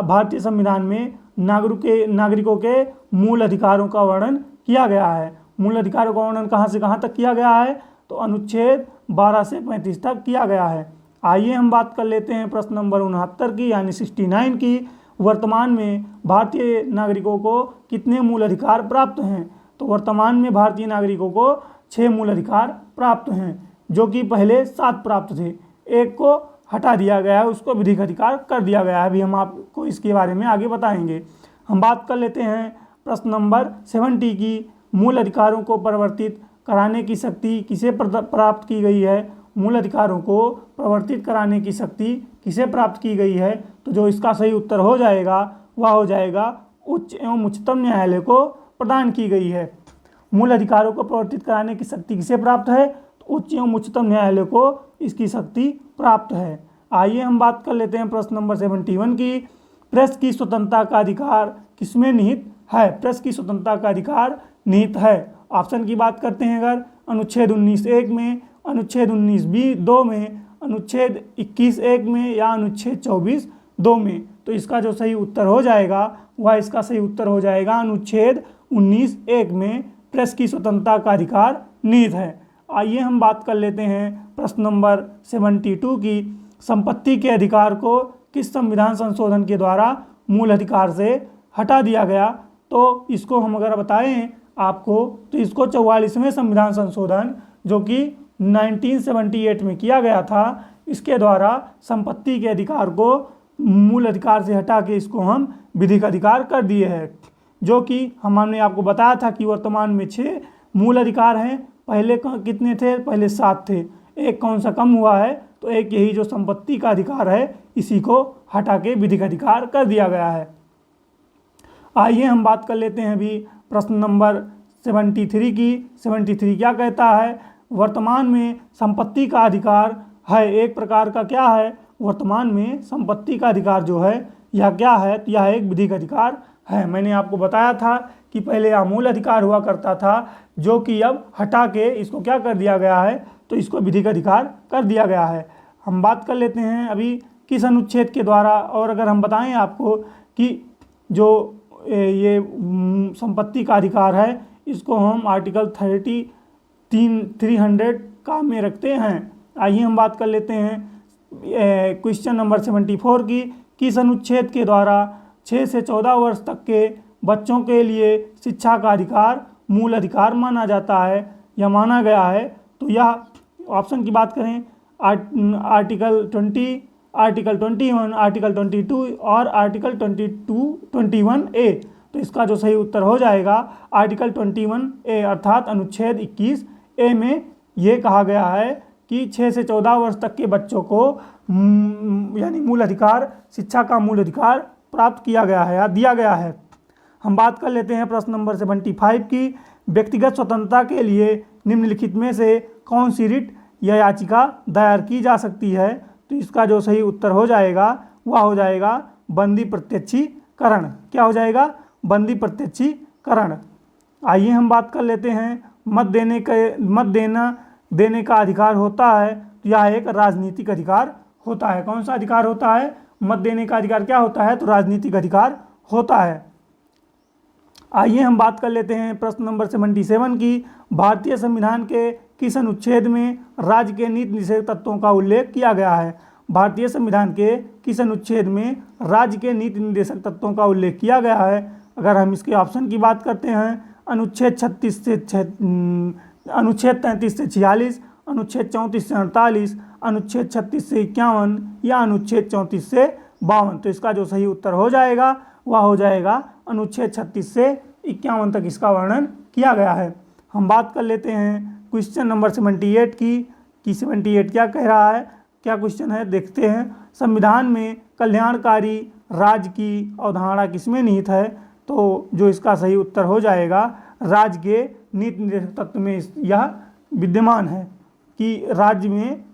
भारतीय संविधान में नागरिकों के मूल अधिकारों का वर्णन किया गया है। मूल अधिकारों का वर्णन कहाँ से कहाँ तक किया गया है? तो अनुच्छेद 12 से 35 तक किया गया है। आइए हम बात कर लेते हैं प्रश्न नंबर 69 की, यानी 69 की। वर्तमान में भारतीय नागरिकों को कितने मूल अधिकार प्राप्त हैं? तो वर्तमान में भारतीय नागरिकों को 6 मूल अधिकार प्राप्त हैं, जो कि पहले 7 प्राप्त थे। एक को हटा दिया गया है, उसको विधिक अधिकार कर दिया गया है। अभी हम आपको इसके बारे में आगे बताएंगे। हम बात कर लेते हैं प्रश्न नंबर 70 की। मूल अधिकारों को परिवर्तित कराने की शक्ति किसे प्राप्त की गई है? मूल अधिकारों को परिवर्तित कराने की शक्ति किसे प्राप्त की गई है? तो जो इसका सही उत्तर हो जाएगा वह हो जाएगा उच्च एवं उच्चतम न्यायालय को प्रदान की गई है। मूल अधिकारों को परिवर्तित कराने की शक्ति किसे प्राप्त है? तो उच्च एवं उच्चतम न्यायालय को इसकी शक्ति प्राप्त है। आइए हम बात कर लेते हैं प्रश्न नंबर 71 की। प्रेस की स्वतंत्रता का अधिकार किसमें निहित है? प्रेस की स्वतंत्रता का अधिकार निहित है। ऑप्शन की बात करते हैं अगर अनुच्छेद 19(1) में, अनुच्छेद 19(2) में, अनुच्छेद 21(1) में, या अनुच्छेद 24(2) में। तो इसका जो सही उत्तर हो जाएगा वह इसका सही उत्तर हो जाएगा अनुच्छेद 19(1) में प्रेस की स्वतंत्रता का अधिकार निहित है। आइए हम बात कर लेते हैं प्रश्न नंबर 72 की। संपत्ति के अधिकार को किस संविधान संशोधन के द्वारा मूल अधिकार से हटा दिया गया? तो इसको हम अगर बताएं आपको तो इसको 44वें संविधान संशोधन जो कि 1978 में किया गया था, इसके द्वारा संपत्ति के अधिकार को मूल अधिकार से हटा के इसको हम विधिक अधिकार कर दिए हैं, जो कि हमने आपको बताया था कि वर्तमान में 6 मूल अधिकार हैं। पहले कितने थे? पहले 7 थे। एक कौन सा कम हुआ है? तो एक यही जो संपत्ति का अधिकार है, इसी को हटा के विधिक अधिकार कर दिया गया है। आइए हम बात कर लेते हैं अभी प्रश्न नंबर 73 की। 73 क्या कहता है? वर्तमान में संपत्ति का अधिकार है एक प्रकार का क्या है? वर्तमान में संपत्ति का अधिकार जो है यह क्या है? तो यह एक विधिक अधिकार है। मैंने आपको बताया था कि पहले यह मूल अधिकार हुआ करता था, जो कि अब हटा के इसको क्या कर दिया गया है? तो इसको विधिक अधिकार कर दिया गया है। हम बात कर लेते हैं अभी किस अनुच्छेद के द्वारा, और अगर हम बताएं आपको कि जो ये संपत्ति का अधिकार है, इसको हम आर्टिकल 300 का में रखते हैं। आइए हम बात कर लेते हैं क्वेश्चन नंबर 74 की। किस अनुच्छेद के द्वारा 6 से 14 वर्ष तक के बच्चों के लिए शिक्षा का अधिकार मूल अधिकार माना जाता है या माना गया है? तो यह ऑप्शन की बात करें, आर्टिकल 20, आर्टिकल 21, आर्टिकल 22 और आर्टिकल 21A। तो इसका जो सही उत्तर हो जाएगा आर्टिकल 21A अर्थात अनुच्छेद 21A में ये कहा गया है कि 6 से 14 वर्ष तक के बच्चों को यानी मूल अधिकार, शिक्षा का मूल अधिकार प्राप्त किया गया है या दिया गया है। हम बात कर लेते हैं प्रश्न नंबर 75 की। व्यक्तिगत स्वतंत्रता के लिए निम्नलिखित में से कौन सी रिट या याचिका दायर की जा सकती है? तो इसका जो सही उत्तर हो जाएगा वह हो जाएगा बंदी प्रत्यक्षीकरण। क्या हो जाएगा? बंदी प्रत्यक्षीकरण। आइए हम बात कर लेते हैं मत देने का अधिकार होता है, तो यह एक राजनीतिक अधिकार होता है। कौन सा अधिकार होता है? मत देने का अधिकार क्या होता है? तो राजनीतिक अधिकार होता है। आइए हम बात कर लेते हैं प्रश्न नंबर 77 की। भारतीय संविधान के किस अनुच्छेद में राज्य के नीति निषेध तत्वों का उल्लेख किया गया है? भारतीय संविधान के किस अनुच्छेद में राज्य के नीति निर्देशक तत्वों का उल्लेख किया गया है? अगर हम इसके ऑप्शन की बात करते हैं, अनुच्छेद 33 से 46, अनुच्छेद 34 से 48, अनुच्छेद 36 से 51 या अनुच्छेद 34 से 52। तो इसका जो सही उत्तर हो जाएगा वह हो जाएगा अनुच्छेद 36 से 51 तक इसका वर्णन किया गया है। हम बात कर लेते हैं क्वेश्चन नंबर 78 की कि 78 क्या कह रहा है, क्या क्वेश्चन है देखते हैं। संविधान में कल्याणकारी राज्य की अवधारणा किसमें निहित है? तो जो इसका सही उत्तर हो जाएगा राज्य के नीति निर्देशक तत्व में यह विद्यमान है कि राज्य में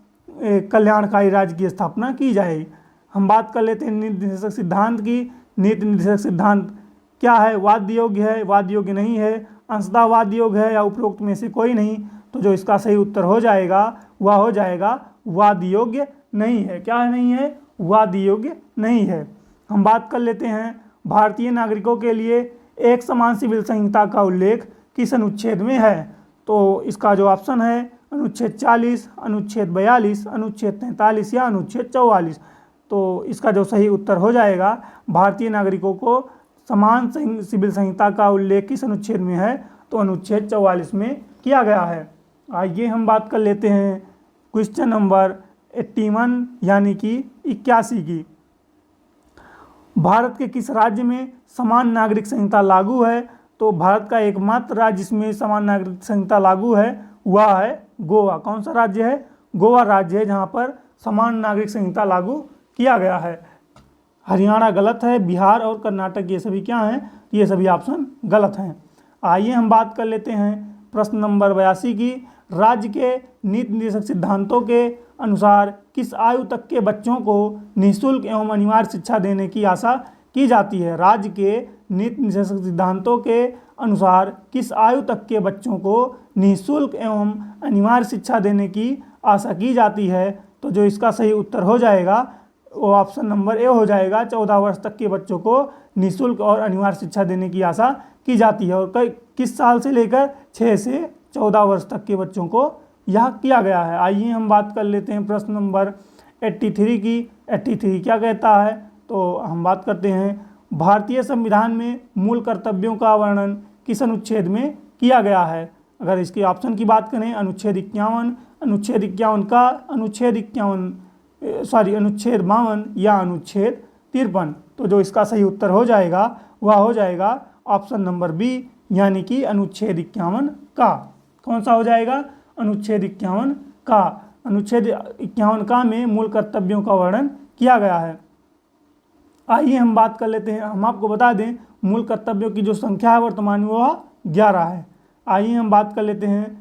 कल्याणकारी राज्य की स्थापना की जाए। हम बात कर लेते हैं नीति निर्देशक सिद्धांत की। नीति निर्देशक सिद्धांत क्या है? वाद्य योग्य है, वाद्य योग्य नहीं है, अंशतः वाद्य योग्य है या उपरोक्त में से कोई नहीं? तो जो इसका सही उत्तर हो जाएगा वह हो जाएगा वाद्य योग्य नहीं है। क्या नहीं है? वाद्य योग्य नहीं है। हम बात कर लेते हैं भारतीय नागरिकों के लिए एक समान सिविल संहिता का उल्लेख किस अनुच्छेद में है? तो इसका जो ऑप्शन है अनुच्छेद 40, अनुच्छेद 42, अनुच्छेद 43 या अनुच्छेद 44। तो इसका जो सही उत्तर हो जाएगा भारतीय नागरिकों को समान सिविल संहिता का उल्लेख किस अनुच्छेद में है? तो अनुच्छेद 44 में किया गया है। आइए हम बात कर लेते हैं क्वेश्चन नंबर 81 यानी कि 81 की। भारत के किस राज्य में समान नागरिक संहिता लागू है? तो भारत का एकमात्र राज्य जिसमें समान नागरिक संहिता लागू है वह है गोवा। कौन सा राज्य है? गोवा राज्य है जहाँ पर समान नागरिक संहिता लागू किया गया है। हरियाणा गलत है, बिहार और कर्नाटक ये सभी क्या हैं? ये सभी ऑप्शन गलत हैं। आइए हम बात कर लेते हैं प्रश्न नंबर 82 की। राज्य के नीति निर्देशक सिद्धांतों के अनुसार किस आयु तक के बच्चों को निःशुल्क एवं अनिवार्य शिक्षा देने की आशा की जाती है? राज्य के नीति निर्देशक सिद्धांतों के अनुसार किस आयु तक के बच्चों को निःशुल्क एवं अनिवार्य शिक्षा देने की आशा की जाती है? तो जो इसका सही उत्तर हो जाएगा वो ऑप्शन नंबर ए हो जाएगा। 14 वर्ष तक के बच्चों को निःशुल्क और अनिवार्य शिक्षा देने की आशा की जाती है। और किस साल से लेकर 6 से 14 वर्ष तक के बच्चों को यह किया गया है। आइए हम बात कर लेते हैं प्रश्न नंबर 83 की। 83 क्या कहता है? तो हम बात करते हैं भारतीय संविधान में मूल कर्तव्यों का वर्णन किस अनुच्छेद में किया गया है? अगर इसके ऑप्शन की बात करें, अनुच्छेद 51, अनुच्छेद 51 का, अनुच्छेद 52 या अनुच्छेद 53। तो जो इसका सही उत्तर हो जाएगा वह हो जाएगा ऑप्शन नंबर बी, यानी कि अनुच्छेद 51 का। कौन सा हो जाएगा? अनुच्छेद 51 का। अनुच्छेद 51 का में मूल कर्तव्यों का वर्णन किया गया है। आइए हम बात कर लेते हैं, हम आपको बता दें मूल कर्तव्यों की जो संख्या है वर्तमान में वह 11 है। आइए हम बात कर लेते हैं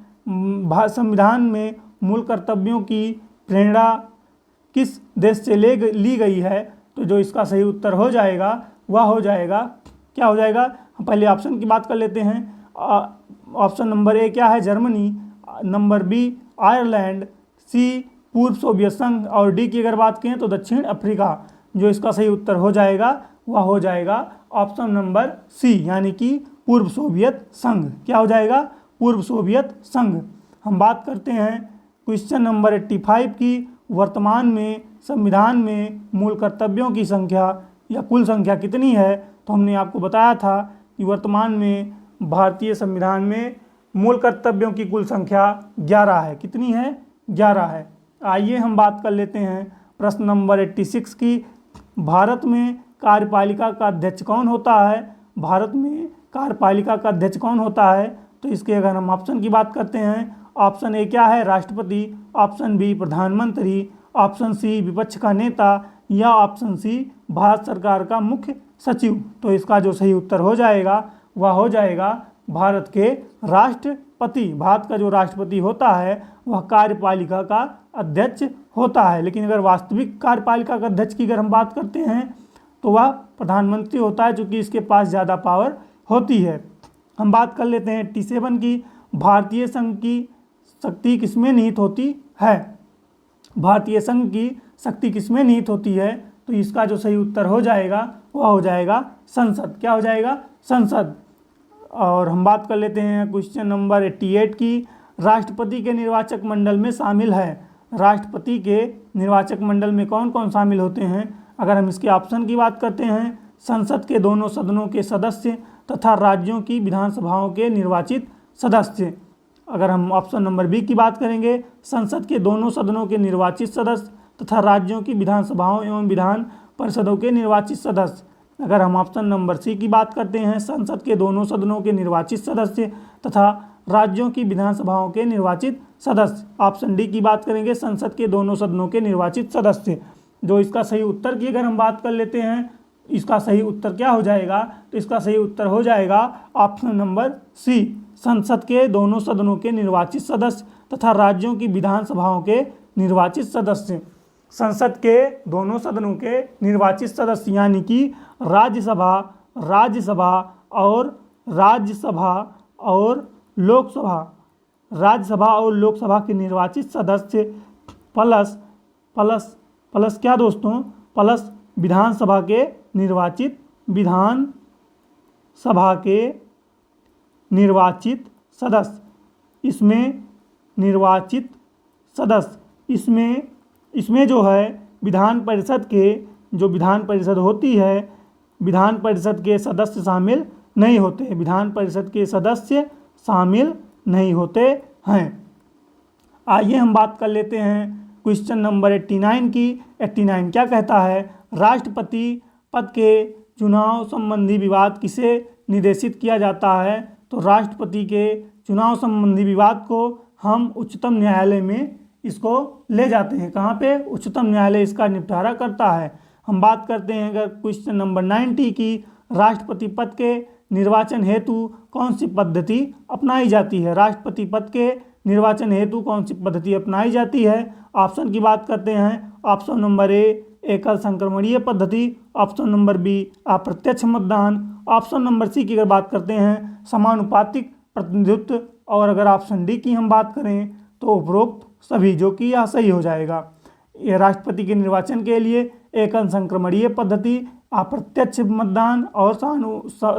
संविधान में मूल कर्तव्यों की प्रेरणा किस देश से ली गई है। तो जो इसका सही उत्तर हो जाएगा वह हो जाएगा, क्या हो जाएगा? हम पहले ऑप्शन की बात कर लेते हैं। ऑप्शन नंबर ए क्या है? जर्मनी, नंबर बी आयरलैंड, सी पूर्व सोवियत संघ और डी की अगर बात करें तो दक्षिण अफ्रीका। जो इसका सही उत्तर हो जाएगा वह हो जाएगा ऑप्शन नंबर सी, यानी कि पूर्व सोवियत संघ। क्या हो जाएगा? पूर्व सोवियत संघ। हम बात करते हैं क्वेश्चन नंबर 85 की। वर्तमान में संविधान में मूल कर्तव्यों की संख्या या कुल संख्या कितनी है? तो हमने आपको बताया था कि वर्तमान में भारतीय संविधान में मूल कर्तव्यों की कुल संख्या 11 है। कितनी है? 11 है। आइए हम बात कर लेते हैं प्रश्न नंबर 86 की। भारत में कार्यपालिका का अध्यक्ष कौन होता है? भारत में कार्यपालिका का अध्यक्ष कौन होता है? तो इसके अगर हम ऑप्शन की बात करते हैं, ऑप्शन ए क्या है? राष्ट्रपति, ऑप्शन बी प्रधानमंत्री, ऑप्शन सी विपक्ष का नेता या ऑप्शन सी भारत सरकार का मुख्य सचिव। तो इसका जो सही उत्तर हो जाएगा वह हो जाएगा भारत के राष्ट्रपति। भारत का जो राष्ट्रपति होता है वह कार्यपालिका का अध्यक्ष होता है। लेकिन अगर वास्तविक कार्यपालिका का अध्यक्ष की अगर हम बात करते हैं तो वह प्रधानमंत्री होता है, क्योंकि इसके पास ज़्यादा पावर होती है। हम बात कर लेते हैं 87 की। भारतीय संघ की शक्ति किसमें निहित होती है? भारतीय संघ की शक्ति किसमें निहित होती है? तो इसका जो सही उत्तर हो जाएगा वह हो जाएगा संसद। क्या हो जाएगा? संसद। और हम बात कर लेते हैं क्वेश्चन नंबर 88 की। राष्ट्रपति के निर्वाचक मंडल में शामिल है। राष्ट्रपति के निर्वाचक मंडल में कौन कौन शामिल होते हैं? अगर हम इसके ऑप्शन की बात करते हैं, संसद के दोनों सदनों के सदस्य तथा राज्यों की विधानसभाओं के निर्वाचित सदस्य। अगर हम ऑप्शन नंबर बी की बात करेंगे, संसद के दोनों सदनों के निर्वाचित सदस्य तथा राज्यों की विधानसभाओं एवं विधान परिषदों के निर्वाचित सदस्य। अगर हम ऑप्शन नंबर सी की बात करते हैं, संसद के दोनों सदनों के निर्वाचित सदस्य तथा राज्यों की विधानसभाओं के निर्वाचित सदस्य। ऑप्शन डी की बात करेंगे, संसद के दोनों सदनों के निर्वाचित सदस्य। जो इसका सही उत्तर की अगर हम बात कर लेते हैं, इसका सही उत्तर क्या हो जाएगा? तो इसका सही उत्तर हो जाएगा ऑप्शन नंबर सी, संसद के दोनों सदनों के निर्वाचित सदस्य तथा राज्यों की विधानसभाओं के निर्वाचित सदस्य। संसद के दोनों सदनों के निर्वाचित सदस्य यानी कि राज्यसभा और लोकसभा के निर्वाचित सदस्य प्लस क्या दोस्तों? प्लस विधानसभा के निर्वाचित सदस्य। इसमें जो है विधान परिषद होती है, विधान परिषद के सदस्य शामिल नहीं होते। विधान परिषद के सदस्य शामिल नहीं होते हैं। आइए हम बात कर लेते हैं क्वेश्चन नंबर 89 की। 89 क्या कहता है? राष्ट्रपति पद के चुनाव संबंधी विवाद किसे निर्देशित किया जाता है? तो राष्ट्रपति के चुनाव संबंधी विवाद को हम उच्चतम न्यायालय में इसको ले जाते हैं। कहाँ पे? उच्चतम न्यायालय इसका निपटारा करता है। हम बात करते हैं अगर क्वेश्चन नंबर 90 की। राष्ट्रपति पद के निर्वाचन हेतु कौन सी पद्धति अपनाई जाती है? राष्ट्रपति पद के निर्वाचन हेतु कौन सी पद्धति अपनाई जाती है? ऑप्शन की बात करते हैं, ऑप्शन नंबर ए एकल संक्रमणीय पद्धति, ऑप्शन नंबर बी अप्रत्यक्ष मतदान, ऑप्शन नंबर सी की अगर बात करते हैं समानुपातिक प्रतिनिधित्व, और अगर ऑप्शन डी की हम बात करें तो उपरोक्त सभी, जो कि यह सही हो जाएगा। ये राष्ट्रपति के निर्वाचन के लिए एकल संक्रमणीय पद्धति, अप्रत्यक्ष मतदान और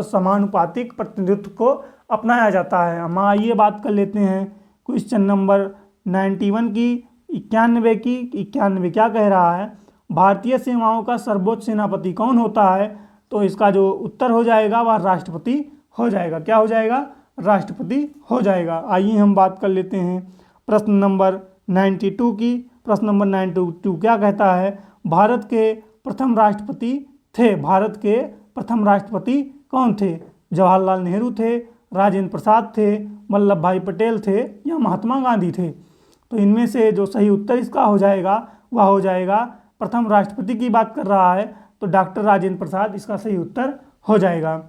समानुपातिक प्रतिनिधित्व को अपनाया जाता है। हम आइए बात कर लेते हैं क्वेश्चन नंबर 91 की। 91 क्या कह रहा है? भारतीय सेनाओं का सर्वोच्च सेनापति कौन होता है? तो इसका जो उत्तर हो जाएगा वह राष्ट्रपति हो जाएगा। क्या हो जाएगा? राष्ट्रपति हो जाएगा। आइए हम बात कर लेते हैं प्रश्न नंबर 92 की। प्रश्न नंबर 92 क्या कहता है? भारत के प्रथम राष्ट्रपति थे? भारत के प्रथम राष्ट्रपति कौन थे? जवाहरलाल नेहरू थे, राजेंद्र प्रसाद थे, वल्लभ भाई पटेल थे या महात्मा गांधी थे? तो इनमें से जो सही उत्तर इसका हो जाएगा वह हो जाएगा, प्रथम राष्ट्रपति की बात कर रहा है तो डॉक्टर राजेंद्र प्रसाद इसका सही उत्तर हो जाएगा।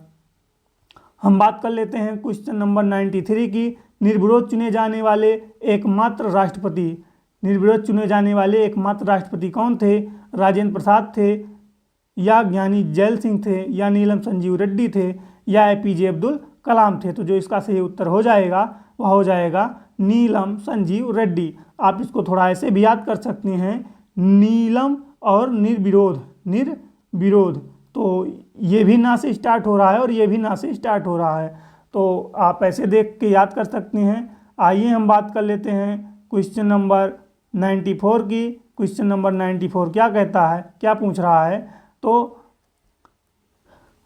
हम बात कर लेते हैं क्वेश्चन नंबर 93 की। निर्विरोध चुने जाने वाले एकमात्र राष्ट्रपति, निर्विरोध चुने जाने वाले एकमात्र राष्ट्रपति कौन थे? राजेंद्र प्रसाद थे या ज्ञानी जैल सिंह थे या नीलम संजीव रेड्डी थे या एपीजे अब्दुल कलाम थे? तो जो इसका सही उत्तर हो जाएगा वह हो जाएगा नीलम संजीव रेड्डी। आप इसको थोड़ा ऐसे भी याद कर सकते हैं, नीलम और निर्विरोध, निर्विरोध, तो ये भी ना से स्टार्ट हो रहा है और ये भी ना से स्टार्ट हो रहा है, तो आप ऐसे देख के याद कर सकते हैं। आइए हम बात कर लेते हैं क्वेश्चन नंबर 94 की। क्वेश्चन नंबर 94 क्या कहता है, क्या पूछ रहा है? तो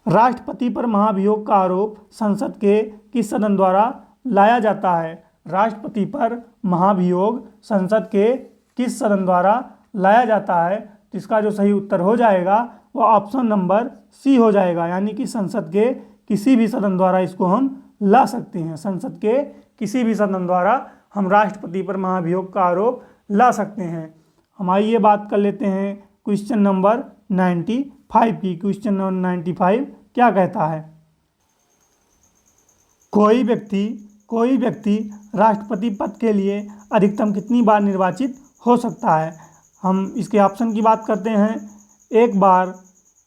राष्ट्रपति पर महाभियोग का आरोप संसद के किस सदन द्वारा लाया जाता है? राष्ट्रपति पर महाभियोग संसद के किस सदन द्वारा लाया जाता है? तो इसका जो सही उत्तर हो जाएगा वह ऑप्शन नंबर सी हो जाएगा, यानी कि संसद के किसी भी सदन द्वारा इसको हम ला सकते हैं। संसद के किसी भी सदन द्वारा हम राष्ट्रपति पर महाभियोग का आरोप ला सकते हैं। हम आइए बात कर लेते हैं क्वेश्चन नंबर 95 की। क्वेश्चन नंबर 95 क्या कहता है? कोई व्यक्ति राष्ट्रपति पद के लिए अधिकतम कितनी बार निर्वाचित हो सकता है? हम इसके ऑप्शन की बात करते हैं। 1 बार,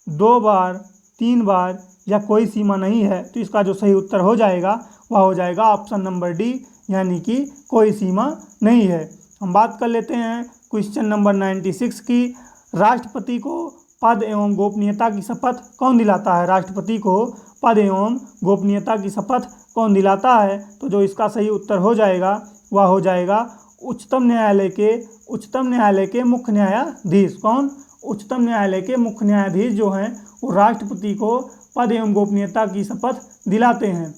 2 बार, 3 बार या कोई सीमा नहीं है। तो इसका जो सही उत्तर हो जाएगा वह हो जाएगा ऑप्शन नंबर डी, यानी कि कोई सीमा नहीं है। हम बात कर लेते हैं क्वेश्चन नंबर 96 की। राष्ट्रपति को पद एवं गोपनीयता की शपथ कौन दिलाता है? राष्ट्रपति को पद एवं गोपनीयता की शपथ कौन दिलाता है? तो जो इसका सही उत्तर हो जाएगा वह हो जाएगा उच्चतम न्यायालय के मुख्य न्यायाधीश। कौन? उच्चतम न्यायालय के मुख्य न्यायाधीश जो हैं वो राष्ट्रपति को पद एवं गोपनीयता की शपथ दिलाते हैं।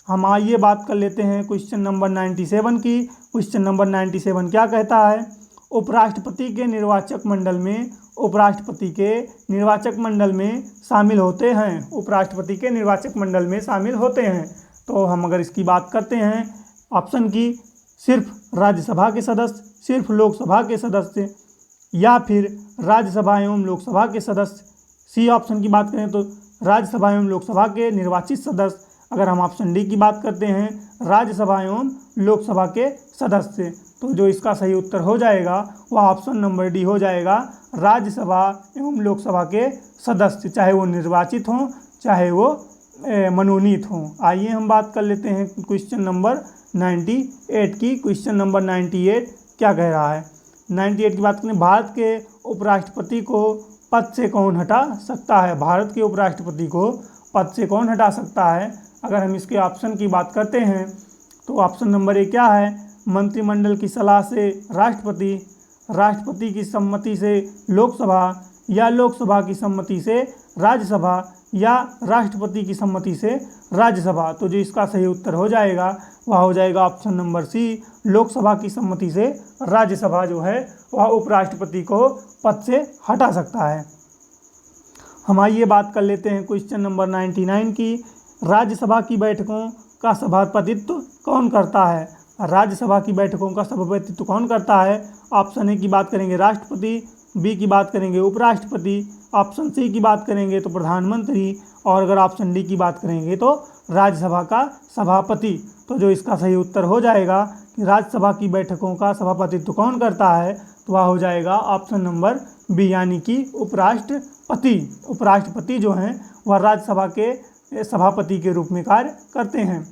हम आइए बात कर लेते हैं क्वेश्चन नंबर 97 की। क्वेश्चन नंबर 97 क्या कहता है? उपराष्ट्रपति के निर्वाचक मंडल में शामिल होते हैं। उपराष्ट्रपति के निर्वाचक मंडल में शामिल होते हैं। तो हम अगर इसकी बात करते हैं ऑप्शन की, सिर्फ राज्यसभा के सदस्य, सिर्फ लोकसभा के सदस्य या फिर राज्यसभा एवं लोकसभा के सदस्य। सी ऑप्शन की बात करें तो राज्यसभा एवं लोकसभा के निर्वाचित सदस्य। अगर हम ऑप्शन डी की बात करते हैं राज्यसभा एवं लोकसभा के सदस्य। तो जो इसका सही उत्तर हो जाएगा वह ऑप्शन नंबर डी हो जाएगा, राज्यसभा एवं लोकसभा के सदस्य, चाहे वो निर्वाचित हों चाहे वो मनोनीत हों। आइए हम बात कर लेते हैं क्वेश्चन नंबर 98 की। क्वेश्चन नंबर 98 क्या कह रहा है? 98 की बात करें, भारत के उपराष्ट्रपति को पद से कौन हटा सकता है? भारत के उपराष्ट्रपति को पद से कौन हटा सकता है? अगर हम इसके ऑप्शन की बात करते हैं तो ऑप्शन नंबर ए क्या है? मंत्रिमंडल की सलाह से राष्ट्रपति, राष्ट्रपति की सम्मति से लोकसभा या लोकसभा की सम्मति से राज्यसभा या राष्ट्रपति की सम्मति से राज्यसभा। तो जो इसका सही उत्तर हो जाएगा वह हो जाएगा ऑप्शन नंबर सी, लोकसभा की सम्मति से राज्यसभा जो है वह उपराष्ट्रपति को पद से हटा सकता है। हम आइए बात कर लेते हैं क्वेश्चन नंबर 99 की। राज्यसभा की बैठकों का सभापतित्व कौन करता है? राज्यसभा की बैठकों का सभापतित्व कौन करता है? ऑप्शन ए की बात करेंगे राष्ट्रपति, बी की बात करेंगे उपराष्ट्रपति, ऑप्शन सी की बात करेंगे तो प्रधानमंत्री, और अगर ऑप्शन डी की बात करेंगे तो राज्यसभा का सभापति। तो जो इसका सही उत्तर हो जाएगा कि राज्यसभा की बैठकों का सभापतित्व कौन करता है, तो वह हो जाएगा ऑप्शन नंबर बी, यानी कि उपराष्ट्रपति। उपराष्ट्रपति जो हैं वह राज्यसभा के सभापति के रूप में कार्य करते हैं।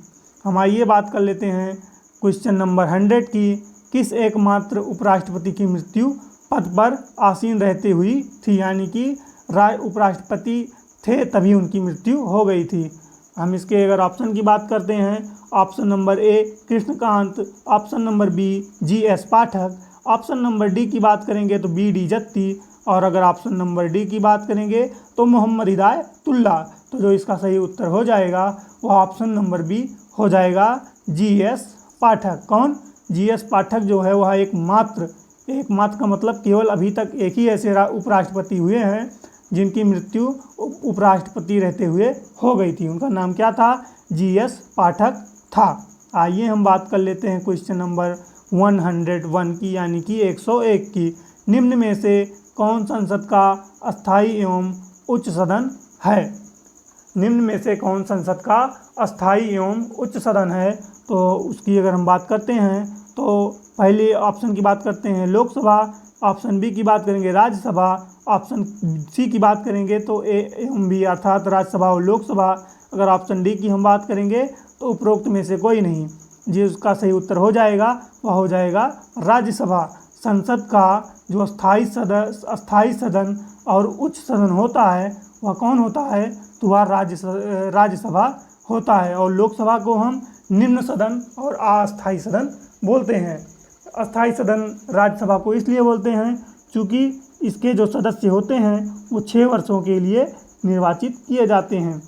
हम आइए बात कर लेते हैं क्वेश्चन नंबर 100 की। किस एकमात्र उपराष्ट्रपति की मृत्यु पद पर आसीन रहते हुई थी? यानी कि उपराष्ट्रपति थे तभी उनकी मृत्यु हो गई थी। हम इसके अगर ऑप्शन की बात करते हैं, option number A Krishnakant, option number B G S. Pathak, option number D की बात करेंगे तो बी.डी. जत्ती, और अगर ऑप्शन नंबर डी की बात करेंगे तो मोहम्मद हिदायतुल्लाह। तो जो इसका सही उत्तर हो जाएगा वह ऑप्शन नंबर बी हो जाएगा, जी.एस. पाठक। कौन? जी.एस. पाठक जो है वह एकमात्र का मतलब केवल अभी तक एक ही ऐसे उपराष्ट्रपति हुए हैं जिनकी मृत्यु उपराष्ट्रपति रहते हुए हो गई थी। उनका नाम क्या था? GS पाठक था। आइए हम बात कर लेते हैं क्वेश्चन नंबर 101 की, यानी कि 101 की। निम्न में से कौन संसद का अस्थायी एवं उच्च सदन है? निम्न में से कौन संसद का अस्थायी एवं उच्च सदन है? तो उसकी अगर हम बात करते हैं तो पहले ऑप्शन की बात करते हैं लोकसभा, ऑप्शन बी की बात करेंगे राज्यसभा, ऑप्शन सी की बात करेंगे तो ए एवं बी अर्थात राज्यसभा और लोकसभा। अगर ऑप्शन डी की हम बात करेंगे तो उपरोक्त में से कोई नहीं। जी उसका सही उत्तर हो जाएगा, वह हो जाएगा राज्यसभा। संसद का जो अस्थायी सदन और उच्च सदन होता है वह कौन होता है? तो वह राज्यसभा होता है। और लोकसभा को हम निम्न सदन और अस्थायी सदन बोलते हैं। अस्थायी सदन राज्यसभा को इसलिए बोलते हैं क्योंकि इसके जो सदस्य होते हैं वो 6 वर्षों के लिए निर्वाचित किए जाते हैं।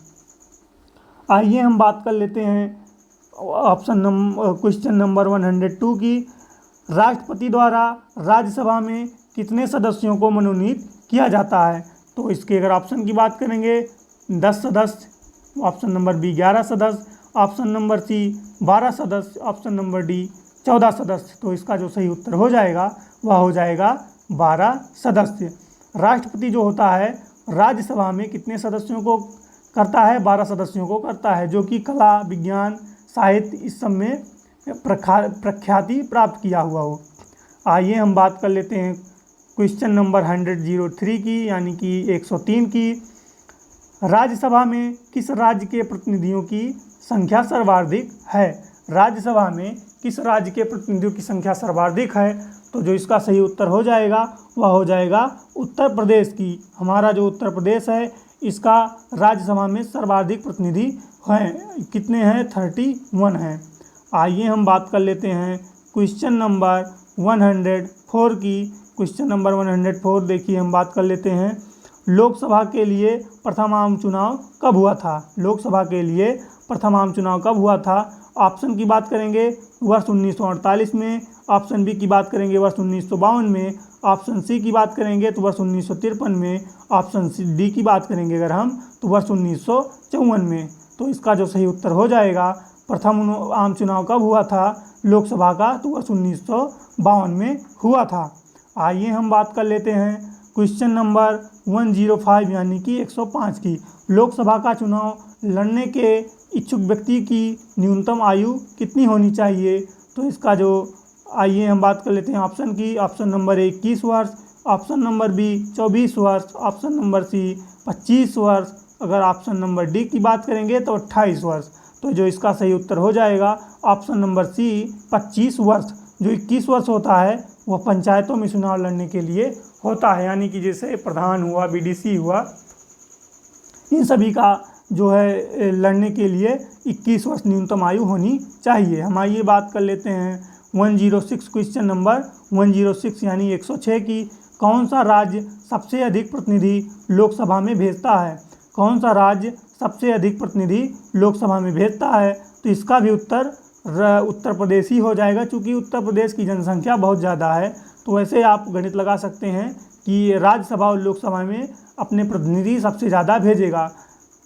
आइए हम बात कर लेते हैं क्वेश्चन नंबर 102 की। राष्ट्रपति द्वारा राज्यसभा में कितने सदस्यों को मनोनीत किया जाता है? तो इसके अगर ऑप्शन की बात करेंगे 10 सदस्य, ऑप्शन नंबर बी 11 सदस्य, ऑप्शन नंबर सी 12 सदस्य, ऑप्शन नंबर डी 14 सदस्य। तो इसका जो सही उत्तर हो जाएगा वह हो जाएगा 12 सदस्य। राष्ट्रपति जो होता है राज्यसभा में कितने सदस्यों को करता है? 12 सदस्यों को करता है, जो कि कला, विज्ञान, साहित्य इस सब में प्रख्याति प्राप्त किया हुआ हो। आइए हम बात कर लेते हैं क्वेश्चन नंबर 103 की, यानी कि 103 की। राज्यसभा में किस राज्य के प्रतिनिधियों की संख्या सर्वाधिक है? राज्यसभा में किस राज्य के प्रतिनिधियों की संख्या सर्वाधिक है? तो जो इसका सही उत्तर हो जाएगा वह हो जाएगा उत्तर प्रदेश की। हमारा जो उत्तर प्रदेश है इसका राज्यसभा में सर्वाधिक प्रतिनिधि हैं। कितने हैं? 31 हैं। आइए हम बात कर लेते हैं क्वेश्चन नंबर 104 की। क्वेश्चन नंबर 104 देखिए, हम बात कर लेते हैं लोकसभा के लिए प्रथम आम चुनाव कब हुआ था? लोकसभा के लिए प्रथम आम चुनाव कब हुआ था? ऑप्शन की बात करेंगे वर्ष 1948 में, ऑप्शन बी की बात करेंगे वर्ष 1952 में, ऑप्शन सी की बात करेंगे तो वर्ष 1953 में, ऑप्शन डी की बात करेंगे अगर हम तो वर्ष 1954 में। तो इसका जो सही उत्तर हो जाएगा प्रथम आम चुनाव कब हुआ था लोकसभा का? तो वर्ष 1952 में हुआ था। आइए हम बात कर लेते हैं क्वेश्चन नंबर 105 यानी कि 105 की। लोकसभा का चुनाव लड़ने के इच्छुक व्यक्ति की न्यूनतम आयु कितनी होनी चाहिए? तो इसका जो आइए हम बात कर लेते हैं ऑप्शन की। ऑप्शन नंबर ए 21 वर्ष, ऑप्शन नंबर बी 24 वर्ष, ऑप्शन नंबर सी 25 वर्ष, अगर ऑप्शन नंबर डी की बात करेंगे तो 28 वर्ष। तो जो इसका सही उत्तर हो जाएगा ऑप्शन नंबर सी 25 वर्ष। जो 21 वर्ष होता है वह पंचायतों में चुनाव लड़ने के लिए होता है, यानी कि जैसे प्रधान हुआ, BDC हुआ, इन सभी का जो है लड़ने के लिए 21 वर्ष न्यूनतम आयु होनी चाहिए। हम आइए बात कर लेते हैं 106 क्वेश्चन नंबर 106 यानी 106 की। कौन सा राज्य सबसे अधिक प्रतिनिधि लोकसभा में भेजता है? कौन सा राज्य सबसे अधिक प्रतिनिधि लोकसभा में भेजता है? तो इसका भी उत्तर उत्तर प्रदेश ही हो जाएगा, क्योंकि उत्तर प्रदेश की जनसंख्या बहुत ज़्यादा है। तो वैसे आप गणित लगा सकते हैं कि राज्यसभा और लोकसभा में अपने प्रतिनिधि सबसे ज़्यादा भेजेगा।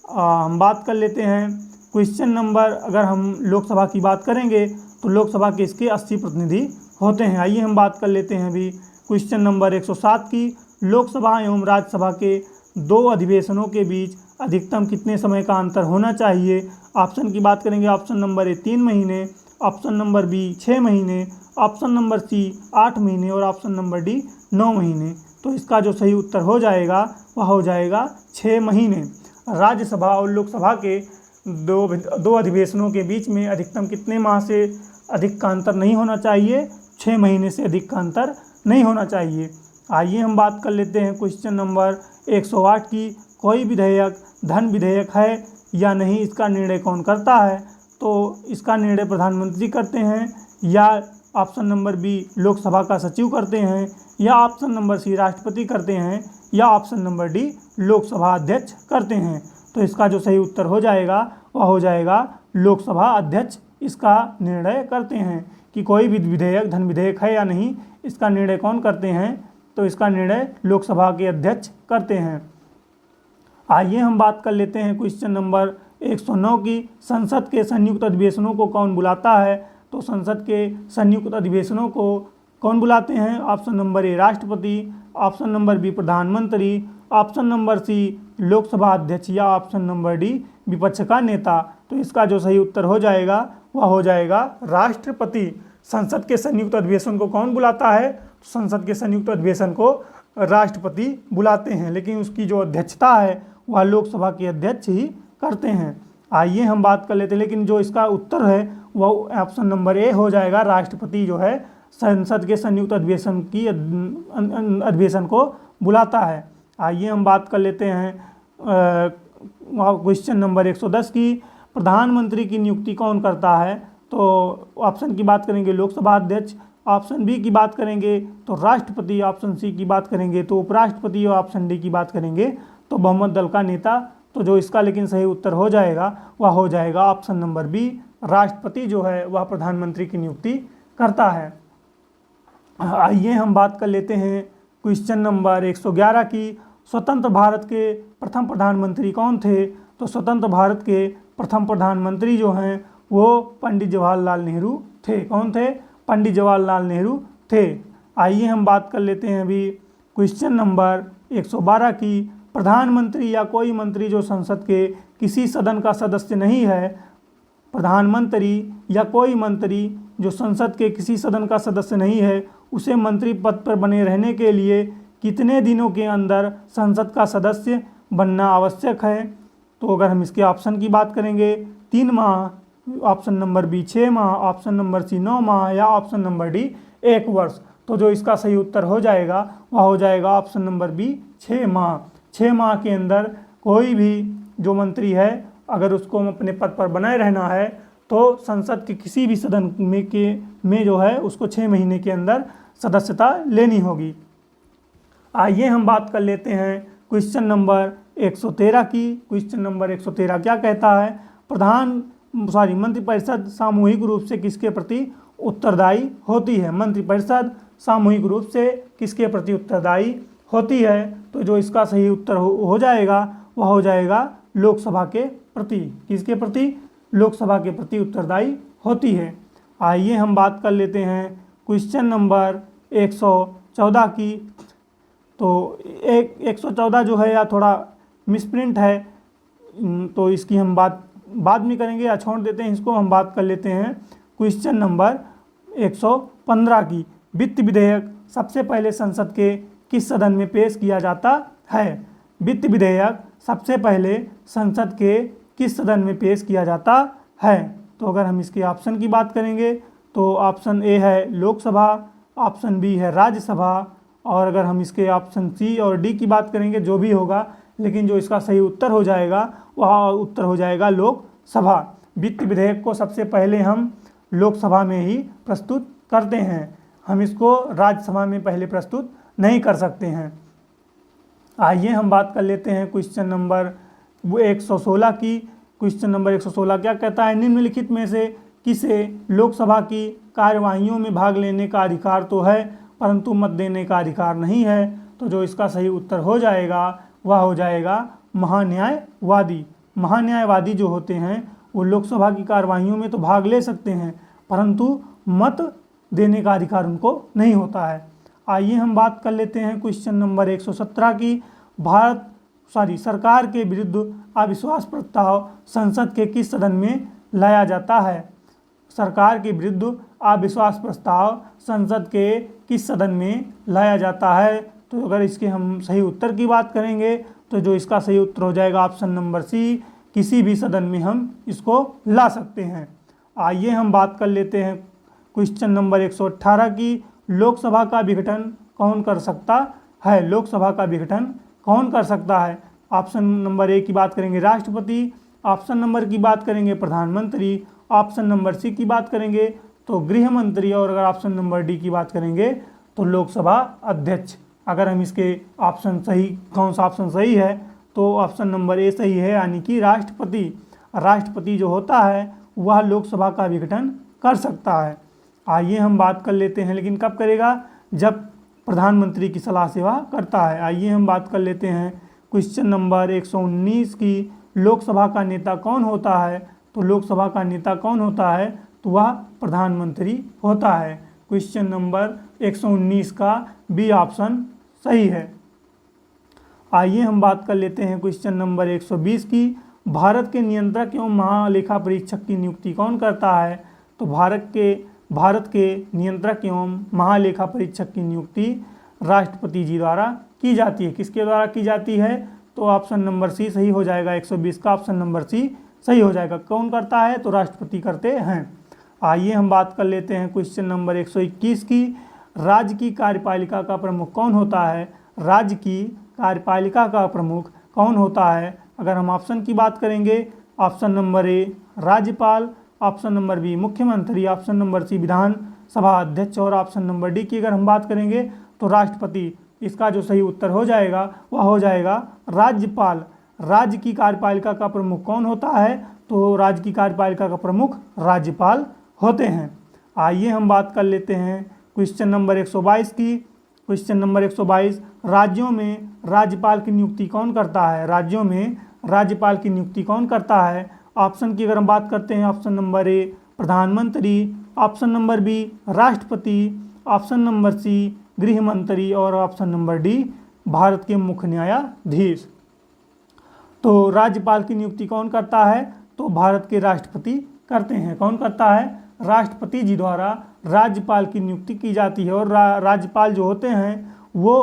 हम बात कर लेते हैं क्वेश्चन नंबर, अगर हम लोकसभा की बात करेंगे तो लोकसभा के इसके 80 प्रतिनिधि होते हैं। आइए हम बात कर लेते हैं अभी क्वेश्चन नंबर 107 की। लोकसभा एवं राज्यसभा के 2 अधिवेशनों के बीच अधिकतम कितने समय का अंतर होना चाहिए? ऑप्शन की बात करेंगे ऑप्शन नंबर ए 3 महीने, ऑप्शन नंबर बी 6 महीने, ऑप्शन नंबर सी 8 महीने और ऑप्शन नंबर डी 9 महीने। तो इसका जो सही उत्तर हो जाएगा वह हो जाएगा 6 महीने। राज्यसभा और लोकसभा के दो अधिवेशनों के बीच में अधिकतम कितने माह से अधिक का अंतर नहीं होना चाहिए? 6 महीने से अधिक का अंतर नहीं होना चाहिए। आइए हम बात कर लेते हैं क्वेश्चन नंबर 108 की। कोई विधेयक धन विधेयक है या नहीं, इसका निर्णय कौन करता है? तो इसका निर्णय प्रधानमंत्री करते हैं, या ऑप्शन नंबर बी लोकसभा का सचिव करते हैं, या ऑप्शन नंबर सी राष्ट्रपति करते हैं, या ऑप्शन नंबर डी लोकसभा अध्यक्ष करते हैं। तो इसका जो सही उत्तर हो जाएगा वह हो जाएगा लोकसभा अध्यक्ष इसका निर्णय करते हैं कि कोई भी विधेयक धन विधेयक है या नहीं। इसका निर्णय कौन करते हैं? तो इसका निर्णय लोकसभा के अध्यक्ष करते हैं। आइए हम बात कर लेते हैं क्वेश्चन नंबर 109 की, संसद के संयुक्त अधिवेशनों को कौन बुलाता है। तो संसद के संयुक्त अधिवेशनों को कौन बुलाते हैं। ऑप्शन नंबर ए राष्ट्रपति, ऑप्शन नंबर बी प्रधानमंत्री, ऑप्शन नंबर सी लोकसभा अध्यक्ष या ऑप्शन नंबर डी विपक्ष का नेता। तो इसका जो सही उत्तर हो जाएगा वह हो जाएगा राष्ट्रपति। संसद के संयुक्त अधिवेशन को कौन बुलाता है। संसद के संयुक्त अधिवेशन को राष्ट्रपति बुलाते हैं, लेकिन उसकी जो अध्यक्षता है वह लोकसभा के अध्यक्ष ही करते हैं। आइए हम बात कर लेते हैं, लेकिन जो इसका उत्तर है वह ऑप्शन नंबर ए हो जाएगा। राष्ट्रपति जो है संसद के संयुक्त अधिवेशन को बुलाता है। आइए हम बात कर लेते हैं क्वेश्चन नंबर 110 की, प्रधानमंत्री की नियुक्ति कौन करता है। तो ऑप्शन की बात करेंगे लोकसभा अध्यक्ष, ऑप्शन बी की बात करेंगे तो राष्ट्रपति, ऑप्शन सी की बात करेंगे तो उपराष्ट्रपति और ऑप्शन डी की बात करेंगे तो बहुमत दल का नेता। तो जो इसका लेकिन सही उत्तर हो जाएगा वह हो जाएगा ऑप्शन नंबर बी, राष्ट्रपति जो है वह प्रधानमंत्री की नियुक्ति करता है। आइए हम बात कर लेते हैं क्वेश्चन नंबर 111 की, स्वतंत्र भारत के प्रथम प्रधानमंत्री कौन थे। तो स्वतंत्र भारत के प्रथम प्रधानमंत्री जो हैं वो पंडित जवाहरलाल नेहरू थे। कौन थे। पंडित जवाहरलाल नेहरू थे। आइए हम बात कर लेते हैं अभी क्वेश्चन नंबर 112 की, प्रधानमंत्री या कोई मंत्री जो संसद के किसी सदन का सदस्य नहीं है। प्रधानमंत्री या कोई मंत्री जो संसद के किसी सदन का सदस्य नहीं है उसे मंत्री पद पर बने रहने के लिए कितने दिनों के अंदर संसद का सदस्य बनना आवश्यक है। तो अगर हम इसके ऑप्शन की बात करेंगे 3 माह, ऑप्शन नंबर बी 6 माह, ऑप्शन नंबर सी 9 माह या ऑप्शन नंबर डी 1 वर्ष। तो जो इसका सही उत्तर हो जाएगा वह हो जाएगा ऑप्शन नंबर बी 6 माह। 6 माह के अंदर कोई भी जो मंत्री है अगर उसको अपने पद पर बनाए रहना है तो संसद के किसी भी सदन में जो है उसको 6 महीने के अंदर सदस्यता लेनी होगी। आइए हम बात कर लेते हैं क्वेश्चन नंबर 113 की। क्वेश्चन नंबर 113 क्या कहता है, मंत्रिपरिषद सामूहिक रूप से किसके प्रति उत्तरदायी होती है। मंत्रिपरिषद सामूहिक रूप से किसके प्रति उत्तरदायी होती है। तो जो इसका सही उत्तर हो जाएगा वह हो जाएगा लोकसभा के प्रति। किसके प्रति। लोकसभा के प्रति उत्तरदायी होती है। आइए हम बात कर लेते हैं क्वेश्चन नंबर 114 की। तो 114 जो है या थोड़ा मिसप्रिंट है तो इसकी हम बात बाद में करेंगे या छोड़ देते हैं इसको। हम बात कर लेते हैं क्वेश्चन नंबर 115 की, वित्त विधेयक सबसे पहले संसद के किस सदन में पेश किया जाता है। वित्त विधेयक सबसे पहले संसद के किस सदन में पेश किया जाता है। तो अगर हम इसके ऑप्शन की बात करेंगे तो ऑप्शन ए है लोकसभा, ऑप्शन बी है राज्यसभा और अगर हम इसके ऑप्शन सी और डी की बात करेंगे जो भी होगा, लेकिन जो इसका सही उत्तर हो जाएगा वह उत्तर हो जाएगा लोकसभा। वित्त विधेयक को सबसे पहले हम लोकसभा में ही प्रस्तुत करते हैं, हम इसको राज्यसभा में पहले प्रस्तुत नहीं कर सकते हैं। आइए हम बात कर लेते हैं क्वेश्चन नंबर 116 की। क्वेश्चन नंबर 116 क्या कहता है, निम्नलिखित में से किसे लोकसभा की कार्यवाहियों में भाग लेने का अधिकार तो है परंतु मत देने का अधिकार नहीं है। तो जो इसका सही उत्तर हो जाएगा वह हो जाएगा महान्यायवादी। महान्यायवादी जो होते हैं वो लोकसभा की कार्यवाहियों में तो भाग ले सकते हैं परंतु मत देने का अधिकार उनको नहीं होता है। आइए हम बात कर लेते हैं क्वेश्चन नंबर 117 की, सरकार के विरुद्ध अविश्वास प्रस्ताव संसद के किस सदन में लाया जाता है। सरकार के विरुद्ध अविश्वास प्रस्ताव संसद के किस सदन में लाया जाता है। तो अगर इसके हम सही उत्तर की बात करेंगे तो जो इसका सही उत्तर हो जाएगा ऑप्शन नंबर सी, किसी भी सदन में हम इसको ला सकते हैं। आइए हम बात कर लेते हैं क्वेश्चन नंबर 118 की, लोकसभा का विघटन कौन कर सकता है। लोकसभा का विघटन कौन कर सकता है। ऑप्शन नंबर ए की बात करेंगे राष्ट्रपति, ऑप्शन नंबर की बात करेंगे प्रधानमंत्री, ऑप्शन नंबर सी की बात करेंगे तो गृह मंत्री और अगर ऑप्शन नंबर डी की बात करेंगे तो लोकसभा अध्यक्ष। अगर हम इसके ऑप्शन सही कौन सा ऑप्शन सही है तो ऑप्शन नंबर ए सही है, यानी कि राष्ट्रपति। राष्ट्रपति जो होता है वह लोकसभा का विघटन कर सकता है। आइए हम बात कर लेते हैं, लेकिन कब करेगा, जब प्रधानमंत्री की सलाह से वह करता है। आइए हम बात कर लेते हैं क्वेश्चन नंबर 119 की लोकसभा का नेता कौन होता है? तो लोकसभा का नेता कौन होता है? तो वह प्रधानमंत्री होता है। क्वेश्चन नंबर 119 का बी ऑप्शन सही है। आइए हम बात कर लेते हैं क्वेश्चन नंबर 120 की। भारत के नियंत्रक एवं महालेखा परीक्षक की नियुक्ति कौन करता है? तो भारत के नियंत्रक एवं महालेखा परीक्षक की नियुक्ति राष्ट्रपति जी द्वारा की जाती है। किसके द्वारा की जाती है? तो ऑप्शन नंबर सी सही हो जाएगा। 120 का ऑप्शन नंबर सी सही हो जाएगा। कौन करता है? तो राष्ट्रपति करते हैं। आइए हम बात कर लेते हैं क्वेश्चन नंबर 121 की। राज्य की कार्यपालिका का प्रमुख कौन होता है? राज्य की कार्यपालिका का प्रमुख कौन होता है? अगर हम ऑप्शन की बात करेंगे, ऑप्शन नंबर ए राज्यपाल, ऑप्शन नंबर बी मुख्यमंत्री, ऑप्शन नंबर सी विधानसभा अध्यक्ष और ऑप्शन नंबर डी की अगर हम बात करेंगे तो राष्ट्रपति। इसका जो सही उत्तर हो जाएगा वह हो जाएगा राज्यपाल। राज्य की कार्यपालिका का प्रमुख कौन होता है? तो राज्य की कार्यपालिका का प्रमुख राज्यपाल होते हैं। आइए हम बात कर लेते हैं क्वेश्चन नंबर 122 की। क्वेश्चन नंबर 122, राज्यों में राज्यपाल की नियुक्ति कौन करता है? राज्यों में राज्यपाल की नियुक्ति कौन करता है? ऑप्शन की अगर हम बात करते हैं, ऑप्शन नंबर ए प्रधानमंत्री, ऑप्शन नंबर बी राष्ट्रपति, ऑप्शन नंबर सी गृह मंत्री और ऑप्शन नंबर डी भारत के मुख्य न्यायाधीश। तो राज्यपाल की नियुक्ति कौन करता है? तो भारत के राष्ट्रपति करते हैं। कौन करता है? राष्ट्रपति जी द्वारा राज्यपाल की नियुक्ति की जाती है और राज्यपाल जो होते हैं वो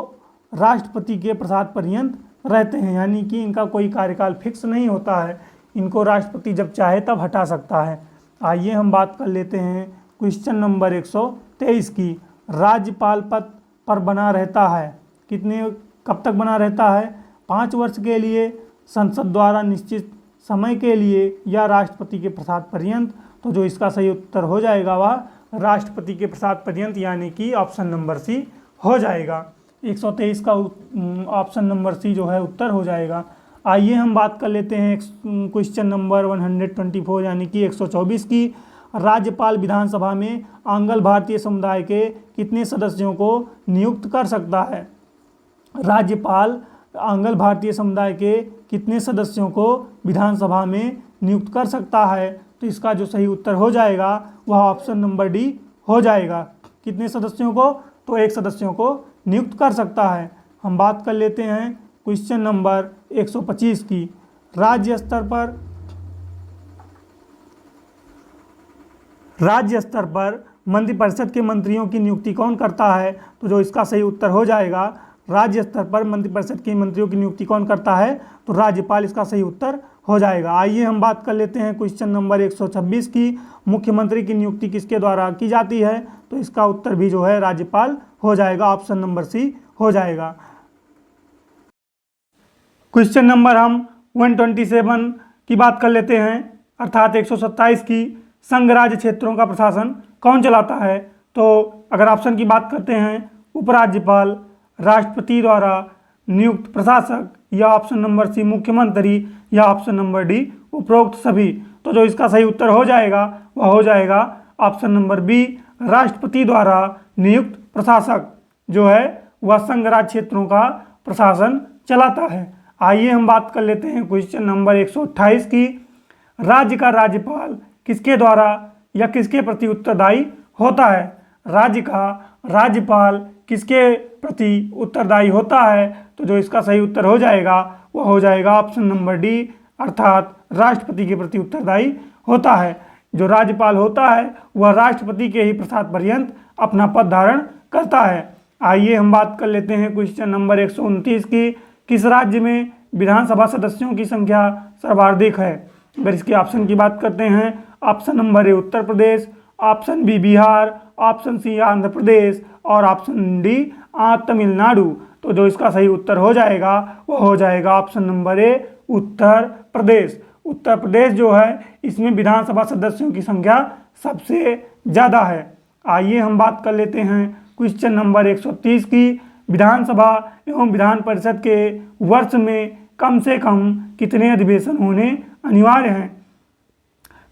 राष्ट्रपति के प्रसाद पर्यंत रहते हैं, यानी कि इनका कोई कार्यकाल फिक्स नहीं होता है। इनको राष्ट्रपति जब चाहे तब हटा सकता है। आइए हम बात कर लेते हैं क्वेश्चन नंबर 123 की। राज्यपाल पद पर बना रहता है कब तक बना रहता है? 5 वर्ष के लिए, संसद द्वारा निश्चित समय के लिए या राष्ट्रपति के प्रसाद पर्यंत। तो जो इसका सही उत्तर हो जाएगा वह राष्ट्रपति के प्रसाद पर्यंत, यानी कि ऑप्शन नंबर सी हो जाएगा। 123 का ऑप्शन नंबर सी जो है उत्तर हो जाएगा। आइए हम बात कर लेते हैं क्वेश्चन नंबर 124 यानी कि 124 की। राज्यपाल विधानसभा में आंग्ल भारतीय समुदाय के कितने सदस्यों को नियुक्त कर सकता है? राज्यपाल आंग्ल भारतीय समुदाय के कितने सदस्यों को विधानसभा में नियुक्त कर सकता है? तो इसका जो सही उत्तर हो जाएगा वह ऑप्शन नंबर डी हो जाएगा। कितने सदस्यों को? तो 1 सदस्यों को नियुक्त कर सकता है। हम बात कर लेते हैं क्वेश्चन नंबर 125 की। राज्य स्तर पर मंत्रिपरिषद के मंत्रियों की नियुक्ति कौन करता है? तो जो इसका सही उत्तर हो जाएगा, राज्य स्तर पर मंत्रिपरिषद के मंत्रियों की नियुक्ति कौन करता है? तो राज्यपाल इसका सही उत्तर हो जाएगा। आइए हम बात कर लेते हैं क्वेश्चन नंबर 126 की। मुख्यमंत्री की नियुक्ति किसके द्वारा की जाती है? तो इसका उत्तर भी जो है राज्यपाल हो जाएगा। ऑप्शन नंबर सी हो जाएगा। क्वेश्चन नंबर हम 127 की बात कर लेते हैं, अर्थात 127 की। संघ राज्य क्षेत्रों का प्रशासन कौन चलाता है? तो अगर ऑप्शन की बात करते हैं, उपराज्यपाल, राष्ट्रपति द्वारा नियुक्त प्रशासक या ऑप्शन नंबर सी मुख्यमंत्री या ऑप्शन नंबर डी उपरोक्त सभी। तो जो इसका सही उत्तर हो जाएगा वह हो जाएगा ऑप्शन नंबर बी, राष्ट्रपति द्वारा नियुक्त प्रशासक जो है वह संघ राज्य क्षेत्रों का प्रशासन चलाता है। आइए हम बात कर लेते हैं क्वेश्चन नंबर 128 की। राज्य का राज्यपाल किसके द्वारा या किसके प्रति उत्तरदायी होता है? राज्य का राज्यपाल किसके प्रति उत्तरदायी होता है? तो जो इसका सही उत्तर हो जाएगा वह हो जाएगा ऑप्शन नंबर डी, अर्थात राष्ट्रपति के प्रति उत्तरदायी होता है। जो राज्यपाल होता है वह राष्ट्रपति के ही प्रसाद पर्यंत अपना पद धारण करता है। आइए हम बात कर लेते हैं क्वेश्चन नंबर 129 की। किस राज्य में विधानसभा सदस्यों की संख्या सर्वाधिक है? अगर इसके ऑप्शन की बात करते हैं, option number A Uttar Pradesh, option B Bihar, option C Andhra Pradesh और ऑप्शन डी तमिलनाडु। तो जो इसका सही उत्तर हो जाएगा वो हो जाएगा ऑप्शन नंबर ए उत्तर प्रदेश। उत्तर प्रदेश जो है इसमें विधानसभा सदस्यों की संख्या सबसे ज़्यादा है। आइए हम बात कर लेते हैं क्वेश्चन नंबर 130 की। विधानसभा एवं विधान परिषद के वर्ष में कम से कम कितने अधिवेशन होने अनिवार्य हैं?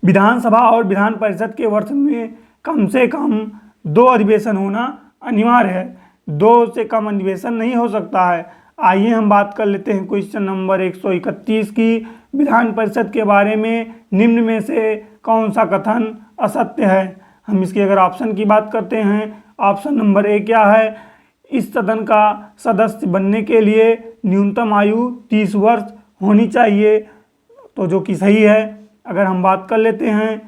विधानसभा और विधान परिषद के वर्ष में कम से कम 2 अधिवेशन होना अनिवार्य है। 2 से कम अधिवेशन नहीं हो सकता है। आइए हम बात कर लेते हैं क्वेश्चन नंबर 131 की। विधान परिषद के बारे में निम्न में से कौन सा कथन असत्य है। हम इसके अगर ऑप्शन की बात करते हैं, ऑप्शन नंबर ए क्या है, इस सदन का सदस्य बनने के लिए न्यूनतम आयु 30 वर्ष होनी चाहिए, तो जो कि सही है। अगर हम बात कर लेते हैं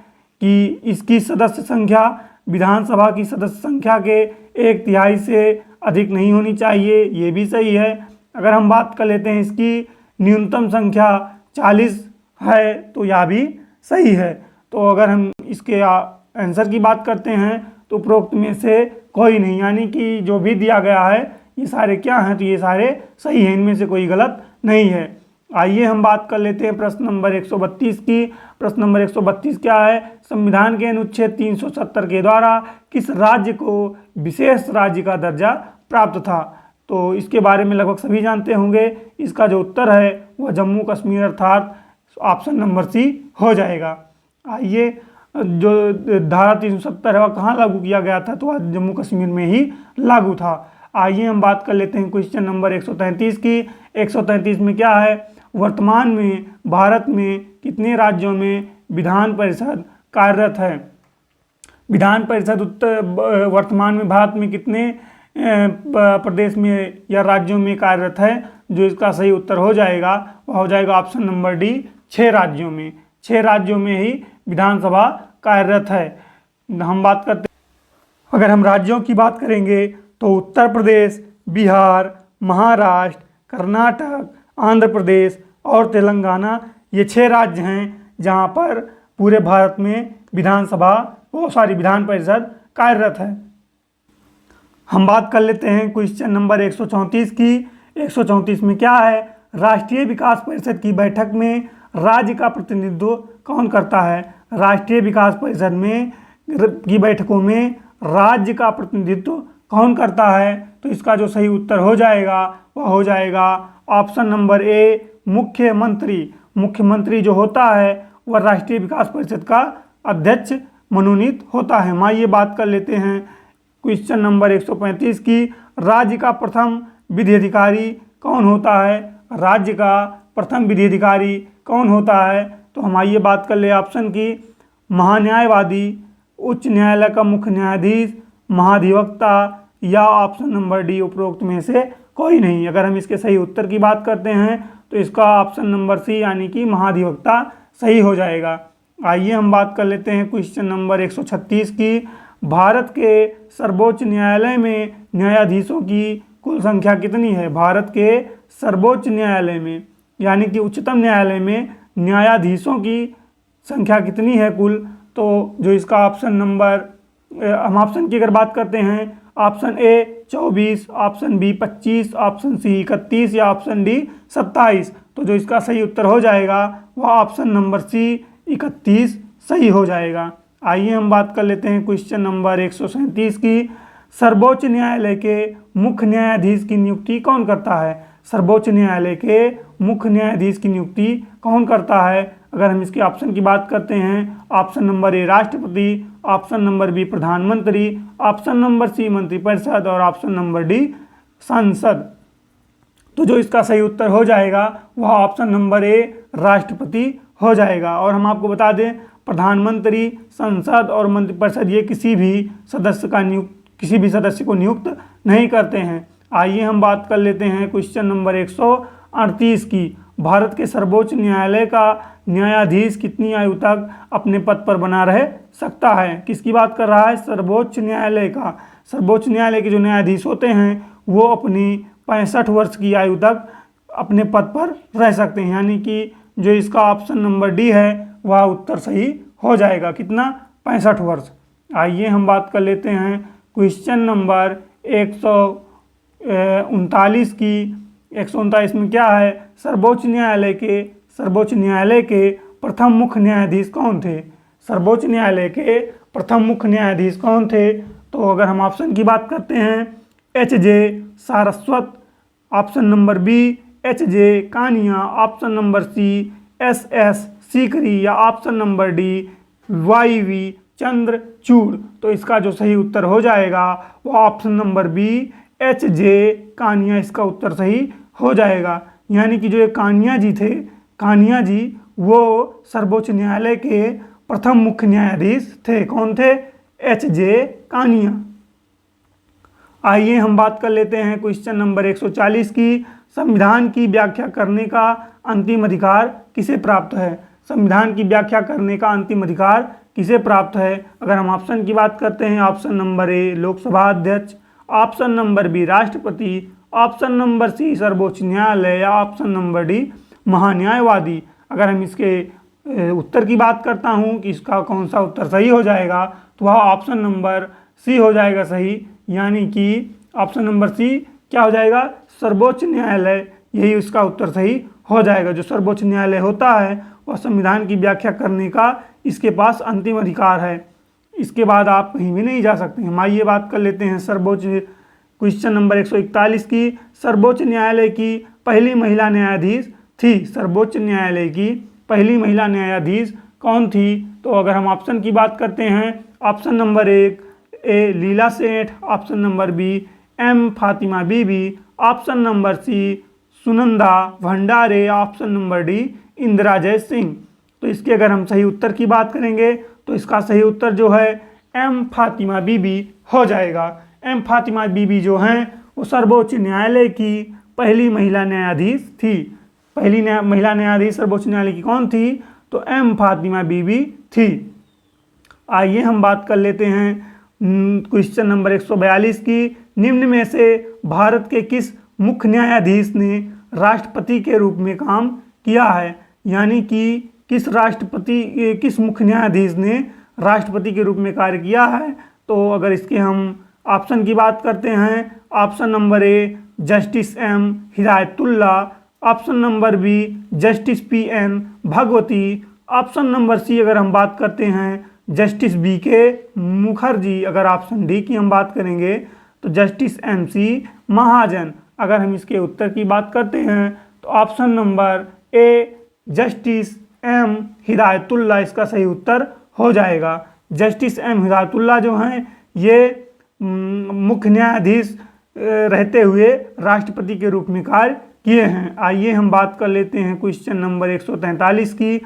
कि इसकी सदस्य संख्या विधानसभा की सदस्य संख्या के 1/3 से अधिक नहीं होनी चाहिए, ये भी सही है। अगर हम बात कर लेते हैं इसकी न्यूनतम संख्या 40 है, तो यह भी सही है। तो अगर हम इसके आंसर की बात करते हैं तो उपरोक्त में से कोई नहीं, यानी कि जो भी दिया गया है ये सारे क्या हैं, तो ये सारे सही हैं, इनमें से कोई गलत नहीं है। आइए हम बात कर लेते हैं प्रश्न नंबर 132 की। प्रश्न नंबर 132 क्या है, संविधान के अनुच्छेद 370 के द्वारा किस राज्य को विशेष राज्य का दर्जा प्राप्त था। तो इसके बारे में लगभग सभी जानते होंगे। इसका जो उत्तर है वह जम्मू कश्मीर अर्थात ऑप्शन नंबर सी हो जाएगा। आइए, जो धारा 370 है वह कहाँ लागू किया गया था, तो वह जम्मू कश्मीर में ही लागू था। आइए हम बात कर लेते हैं क्वेश्चन नंबर 133 की। 133 में क्या है, वर्तमान में भारत में कितने राज्यों में विधान परिषद कार्यरत है। विधान परिषद वर्तमान में भारत में कितने प्रदेश में या राज्यों में कार्यरत है। जो इसका सही उत्तर हो जाएगा वह हो जाएगा ऑप्शन नंबर डी, 6 राज्यों में। 6 राज्यों में ही विधानसभा कार्यरत है। हम बात करते हैं, अगर हम राज्यों की बात करेंगे तो उत्तर प्रदेश, बिहार, महाराष्ट्र, कर्नाटक, आंध्र प्रदेश और तेलंगाना, ये 6 राज्य हैं जहां पर पूरे भारत में विधान परिषद कार्यरत है। हम बात कर लेते हैं क्वेश्चन नंबर 134 की। 134 में क्या है, राष्ट्रीय विकास परिषद की बैठक में राज्य का प्रतिनिधित्व कौन करता है। राष्ट्रीय विकास परिषद में की बैठकों में राज्य का प्रतिनिधित्व कौन करता है, तो इसका जो सही उत्तर हो जाएगा वह हो जाएगा ऑप्शन नंबर ए, मुख्यमंत्री। मुख्यमंत्री जो होता है वह राष्ट्रीय विकास परिषद का अध्यक्ष मनोनीत होता है। हम आइए बात कर लेते हैं क्वेश्चन नंबर 135 की। राज्य का प्रथम विधि अधिकारी कौन होता है। राज्य का प्रथम विधि अधिकारी कौन होता है, तो हम आइए बात कर ले ऑप्शन की। महान्यायवादी, उच्च न्यायालय का मुख्य न्यायाधीश, महाधिवक्ता या ऑप्शन नंबर डी उपरोक्त में से कोई नहीं। अगर हम इसके सही उत्तर की बात करते हैं तो इसका ऑप्शन नंबर सी यानी कि महाधिवक्ता सही हो जाएगा। आइए हम बात कर लेते हैं क्वेश्चन नंबर 136 की। भारत के सर्वोच्च न्यायालय में न्यायाधीशों की कुल संख्या कितनी है। भारत के सर्वोच्च न्यायालय में यानी कि उच्चतम न्यायालय में न्यायाधीशों की संख्या कितनी है कुल, तो जो इसका ऑप्शन नंबर, हम ऑप्शन की अगर बात करते हैं, option A 24, option B 25, option C 31 या ऑप्शन डी 27, तो जो इसका सही उत्तर हो जाएगा वह ऑप्शन नंबर सी 31 सही हो जाएगा। आइए हम बात कर लेते हैं क्वेश्चन नंबर 137 की। सर्वोच्च न्यायालय के मुख्य न्यायाधीश की नियुक्ति कौन करता है। सर्वोच्च न्यायालय के मुख्य न्यायाधीश की नियुक्ति कौन करता है। अगर हम इसके ऑप्शन की बात करते हैं, ऑप्शन नंबर ए राष्ट्रपति, ऑप्शन नंबर बी प्रधानमंत्री, ऑप्शन नंबर सी मंत्रिपरिषद और ऑप्शन नंबर डी संसद, तो जो इसका सही उत्तर हो जाएगा वह ऑप्शन नंबर ए राष्ट्रपति हो जाएगा। और हम आपको बता दें, प्रधानमंत्री, संसद और मंत्रिपरिषद ये किसी भी सदस्य को नियुक्त नहीं करते हैं। आइए हम बात कर लेते हैं क्वेश्चन नंबर 138 की। भारत के सर्वोच्च न्यायालय का न्यायाधीश कितनी आयु तक अपने पद पर बना रह सकता है। किसकी बात कर रहा है, सर्वोच्च न्यायालय का। सर्वोच्च न्यायालय के जो न्यायाधीश होते हैं वो अपनी 65 वर्ष की आयु तक अपने पद पर रह सकते हैं, यानी कि जो इसका ऑप्शन नंबर डी है वह उत्तर सही हो जाएगा। कितना, 65 वर्ष। आइए हम बात कर लेते हैं क्वेश्चन नंबर 139 की। 139 में क्या है, सर्वोच्च न्यायालय के प्रथम मुख्य न्यायाधीश कौन थे। सर्वोच्च न्यायालय के प्रथम मुख्य न्यायाधीश कौन थे, तो अगर हम ऑप्शन की बात करते हैं, H J. Saraswat, option number B H J. Kania, option number C S S. Sikri या option number D Y V. Chandrachud, तो इसका जो सही उत्तर हो जाएगा वो option number B H J. Kania इसका उत्तर सही हो जाएगा। यानी कि जो ये कानिया जी थे, कानिया जी वो सर्वोच्च न्यायालय के प्रथम मुख्य न्यायाधीश थे। कौन थे? एच.जे. कानिया। आइए हम बात कर लेते हैं क्वेश्चन नंबर 140 की। संविधान की व्याख्या करने का अंतिम अधिकार किसे प्राप्त है? संविधान की व्याख्या करने का अंतिम अधिकार किसे प्राप्त है? अगर हम ऑप्शन की बात करते हैं, ऑप्शन नंबर ए लोकसभा अध्यक्ष, ऑप्शन नंबर बी राष्ट्रपति, ऑप्शन नंबर सी सर्वोच्च न्यायालय या ऑप्शन नंबर डी महान्यायवादी। अगर हम इसके उत्तर की बात करता हूं कि इसका कौन सा उत्तर सही हो जाएगा, तो वह ऑप्शन नंबर सी हो जाएगा सही। यानी कि ऑप्शन नंबर सी क्या हो जाएगा? सर्वोच्च न्यायालय, यही उसका उत्तर सही हो जाएगा। जो सर्वोच्च न्यायालय होता है वह संविधान की व्याख्या करने का इसके पास अंतिम अधिकार है। इसके बाद आप कहीं भी नहीं जा सकते। हम आइए बात कर लेते हैं सर्वोच्च क्वेश्चन नंबर 141 की। सर्वोच्च न्यायालय की पहली महिला न्यायाधीश थी। सर्वोच्च न्यायालय की पहली महिला न्यायाधीश कौन थी? तो अगर हम ऑप्शन की बात करते हैं, option number 1 A Leila Seth, option number B M Fatima Bibi, option number C Sunanda Bhandare, option number D Indira Jaising. तो इसके अगर हम सही उत्तर की बात करेंगे तो इसका सही उत्तर जो है एम फातिमा बीबी हो जाएगा। एम फातिमा बीबी जो हैं वो सर्वोच्च न्यायालय की पहली महिला न्यायाधीश थी। पहली महिला न्यायाधीश सर्वोच्च न्यायालय की कौन थी? तो एम फातिमा बीबी थी। आइए हम बात कर लेते हैं क्वेश्चन नंबर 142 की। निम्न में से भारत के किस मुख्य न्यायाधीश ने राष्ट्रपति के रूप में काम किया है? यानी कि किस मुख्य न्यायाधीश ने राष्ट्रपति के रूप में कार्य किया है? तो अगर इसके हम ऑप्शन की बात करते हैं, option number A justice M Hidayatullah, option number B justice P N. Bhagwati, option number C अगर हम बात करते हैं जस्टिस बी.के. मुखर्जी, अगर ऑप्शन डी की हम बात करेंगे तो जस्टिस एम.सी. महाजन। अगर हम इसके उत्तर की बात करते हैं तो option number A justice M Hidayatullah इसका सही उत्तर हो जाएगा। जस्टिस एम हिदायतुल्ला जो हैं ये मुख्य न्यायाधीश रहते हुए राष्ट्रपति के रूप में कार्य किए हैं। आइए हम बात कर लेते हैं क्वेश्चन नंबर 143 की।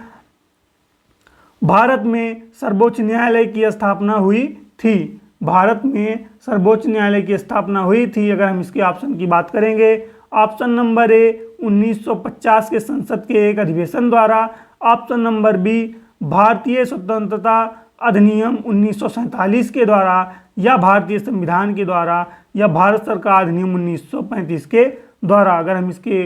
भारत में सर्वोच्च न्यायालय की स्थापना हुई थी। भारत में सर्वोच्च न्यायालय की स्थापना हुई थी। अगर हम इसके ऑप्शन की बात करेंगे, ऑप्शन नंबर ए 1950 के संसद के एक अधिवेशन द्वारा, ऑप्शन नंबर बी भारतीय स्वतंत्रता अधिनियम 1947 के द्वारा, या भारतीय संविधान के द्वारा, या भारत सरकार अधिनियम 1935 के द्वारा। अगर हम इसके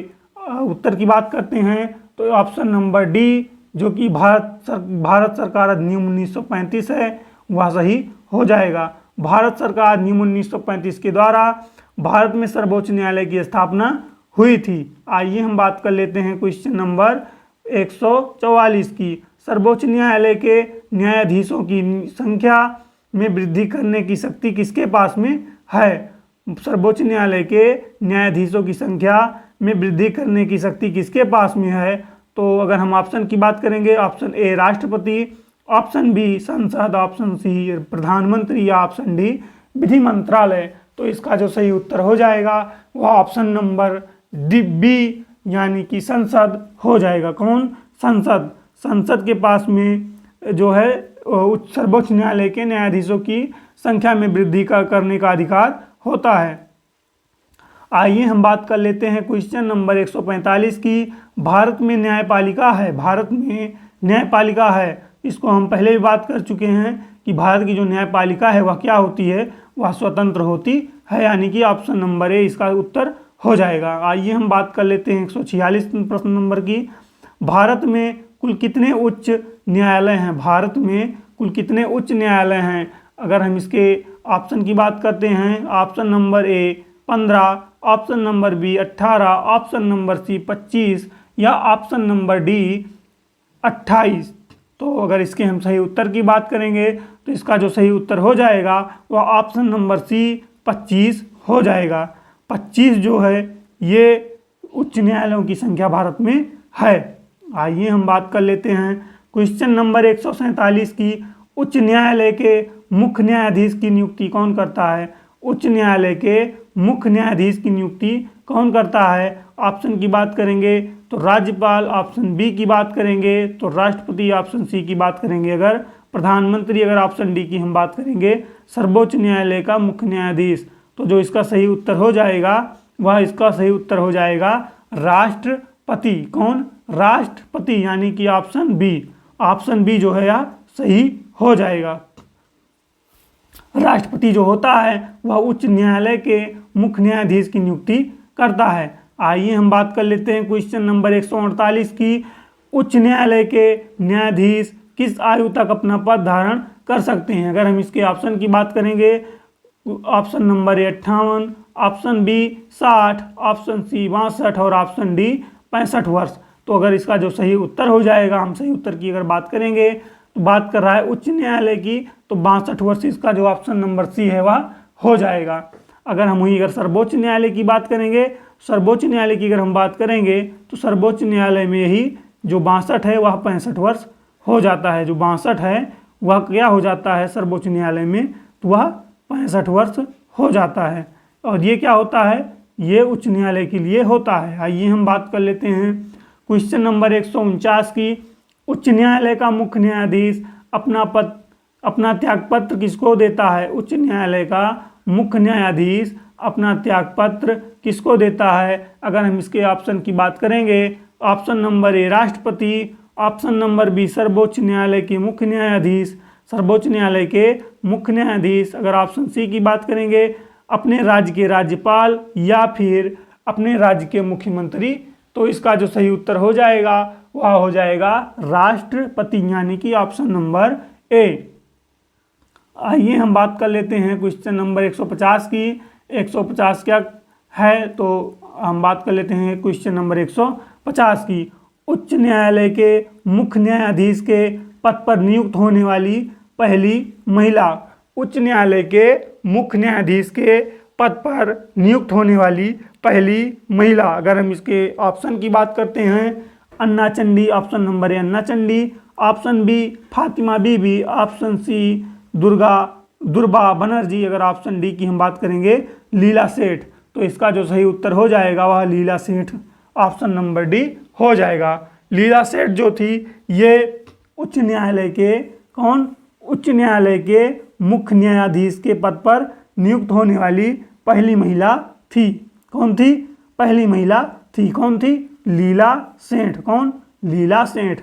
उत्तर की बात करते हैं तो ऑप्शन नंबर डी जो कि भारत सरकार अधिनियम 1935 है वह सही हो जाएगा। भारत सरकार अधिनियम 1935 के द्वारा भारत में सर्वोच्च न्यायालय की स्थापना हुई थी। आइए हम बात कर लेते हैं क्वेश्चन नंबर 144 की। सर्वोच्च न्यायालय के न्यायाधीशों की संख्या में वृद्धि करने की शक्ति किसके पास में है? सर्वोच्च न्यायालय के न्यायाधीशों की संख्या में वृद्धि करने की शक्ति किसके पास में है? तो अगर हम ऑप्शन की बात करेंगे, ऑप्शन ए राष्ट्रपति, ऑप्शन बी संसद, ऑप्शन सी प्रधानमंत्री, या ऑप्शन डी विधि मंत्रालय। तो इसका जो सही उत्तर हो जाएगा वह ऑप्शन नंबर डी बी यानी कि संसद हो जाएगा। कौन? संसद। संसद के पास में जो है सर्वोच्च न्यायालय के न्यायाधीशों की संख्या में वृद्धि करने का अधिकार होता है। आइए हम बात कर लेते हैं क्वेश्चन नंबर 145 की। भारत में न्यायपालिका है। भारत में न्यायपालिका है, इसको हम पहले भी बात कर चुके हैं कि भारत की जो न्यायपालिका है वह क्या होती है? वह स्वतंत्र होती है। यानी कि ऑप्शन नंबर ए इसका उत्तर हो जाएगा। आइए हम बात कर लेते हैं 146 प्रश्न नंबर की। भारत में कुल कितने उच्च न्यायालय हैं? भारत में कुल कितने उच्च न्यायालय हैं? अगर हम इसके ऑप्शन की बात करते हैं, option number A 15, option number B 18, option number C 25, या ऑप्शन नंबर डी 28। तो अगर इसके हम सही उत्तर की बात करेंगे तो इसका जो सही उत्तर हो जाएगा वह ऑप्शन नंबर सी 25 हो जाएगा। 25 जो है ये उच्च न्यायालयों की संख्या भारत में है। आइए हम बात कर लेते हैं क्वेश्चन नंबर 147 की। उच्च न्यायालय के मुख्य न्यायाधीश की नियुक्ति कौन करता है? उच्च न्यायालय के मुख्य न्यायाधीश की नियुक्ति कौन करता है? ऑप्शन की बात करेंगे तो राज्यपाल, ऑप्शन बी की बात करेंगे तो राष्ट्रपति, ऑप्शन सी की बात करेंगे अगर प्रधानमंत्री, अगर ऑप्शन डी की हम बात करेंगे सर्वोच्च न्यायालय का मुख्य न्यायाधीश। तो जो इसका सही उत्तर हो जाएगा वह इसका सही उत्तर हो जाएगा राष्ट्रपति। कौन? राष्ट्रपति, यानी कि ऑप्शन बी। ऑप्शन बी जो है यह सही हो जाएगा। राष्ट्रपति जो होता है वह उच्च न्यायालय के मुख्य न्यायाधीश की नियुक्ति करता है। आइए हम बात कर लेते हैं क्वेश्चन नंबर 148 की। उच्च न्यायालय के न्यायाधीश किस आयु तक अपना पद धारण कर सकते हैं? अगर हम इसके ऑप्शन की बात करेंगे, option number 58, option B 60, option C 62 और ऑप्शन डी 65 वर्ष। तो अगर इसका जो सही उत्तर हो जाएगा, हम सही उत्तर की अगर बात करेंगे तो बात कर रहा है उच्च न्यायालय की, तो 62 वर्ष इसका जो ऑप्शन नंबर सी है वह हो जाएगा। अगर हम वहीं अगर सर्वोच्च न्यायालय की बात करेंगे, सर्वोच्च न्यायालय की अगर हम बात करेंगे तो सर्वोच्च न्यायालय में ही जो 62 है वह 65 वर्ष हो जाता है। जो 62 है वह क्या हो जाता है सर्वोच्च न्यायालय में, तो वह 65 वर्ष हो जाता है। और ये क्या होता है? ये उच्च न्यायालय के लिए होता है। आइए हम बात कर लेते हैं क्वेश्चन नंबर 149 की। उच्च न्यायालय का मुख्य न्यायाधीश अपना त्यागपत्र किसको देता है? उच्च न्यायालय का मुख्य न्यायाधीश अपना त्यागपत्र किसको देता है? अगर हम इसके ऑप्शन की बात करेंगे, ऑप्शन नंबर ए राष्ट्रपति, ऑप्शन नंबर बी सर्वोच्च न्यायालय के मुख्य न्यायाधीश, सर्वोच्च न्यायालय के मुख्य न्यायाधीश, अगर ऑप्शन सी की बात करेंगे अपने राज्य के राज्यपाल या फिर अपने राज्य के मुख्यमंत्री। तो इसका जो सही उत्तर हो जाएगा वह हो जाएगा राष्ट्रपति, यानी कि ऑप्शन नंबर ए। आइए हम बात कर लेते हैं क्वेश्चन नंबर 150 की। 150 क्या है? तो हम बात कर लेते हैं क्वेश्चन नंबर 150 की। उच्च न्यायालय के मुख्य न्यायाधीश के पद पर नियुक्त होने वाली पहली महिला। उच्च न्यायालय के मुख्य न्यायाधीश के पद पर नियुक्त होने वाली पहली महिला। अगर हम इसके ऑप्शन की बात करते हैं, Anna Chandy, option number A Anna Chandy, option B Fatima Bibi, option C Durba Banerjee, अगर ऑप्शन डी की हम बात करेंगे लीला सेठ। तो इसका जो सही उत्तर हो जाएगा वह लीला सेठ, ऑप्शन नंबर डी हो जाएगा। लीला सेठ जो थी ये उच्च न्यायालय के उच्च न्यायालय के मुख्य न्यायाधीश के पद पर नियुक्त होने वाली पहली महिला थी। कौन थी? पहली महिला थी। कौन थी? लीला सेठ। कौन? लीला सेठ।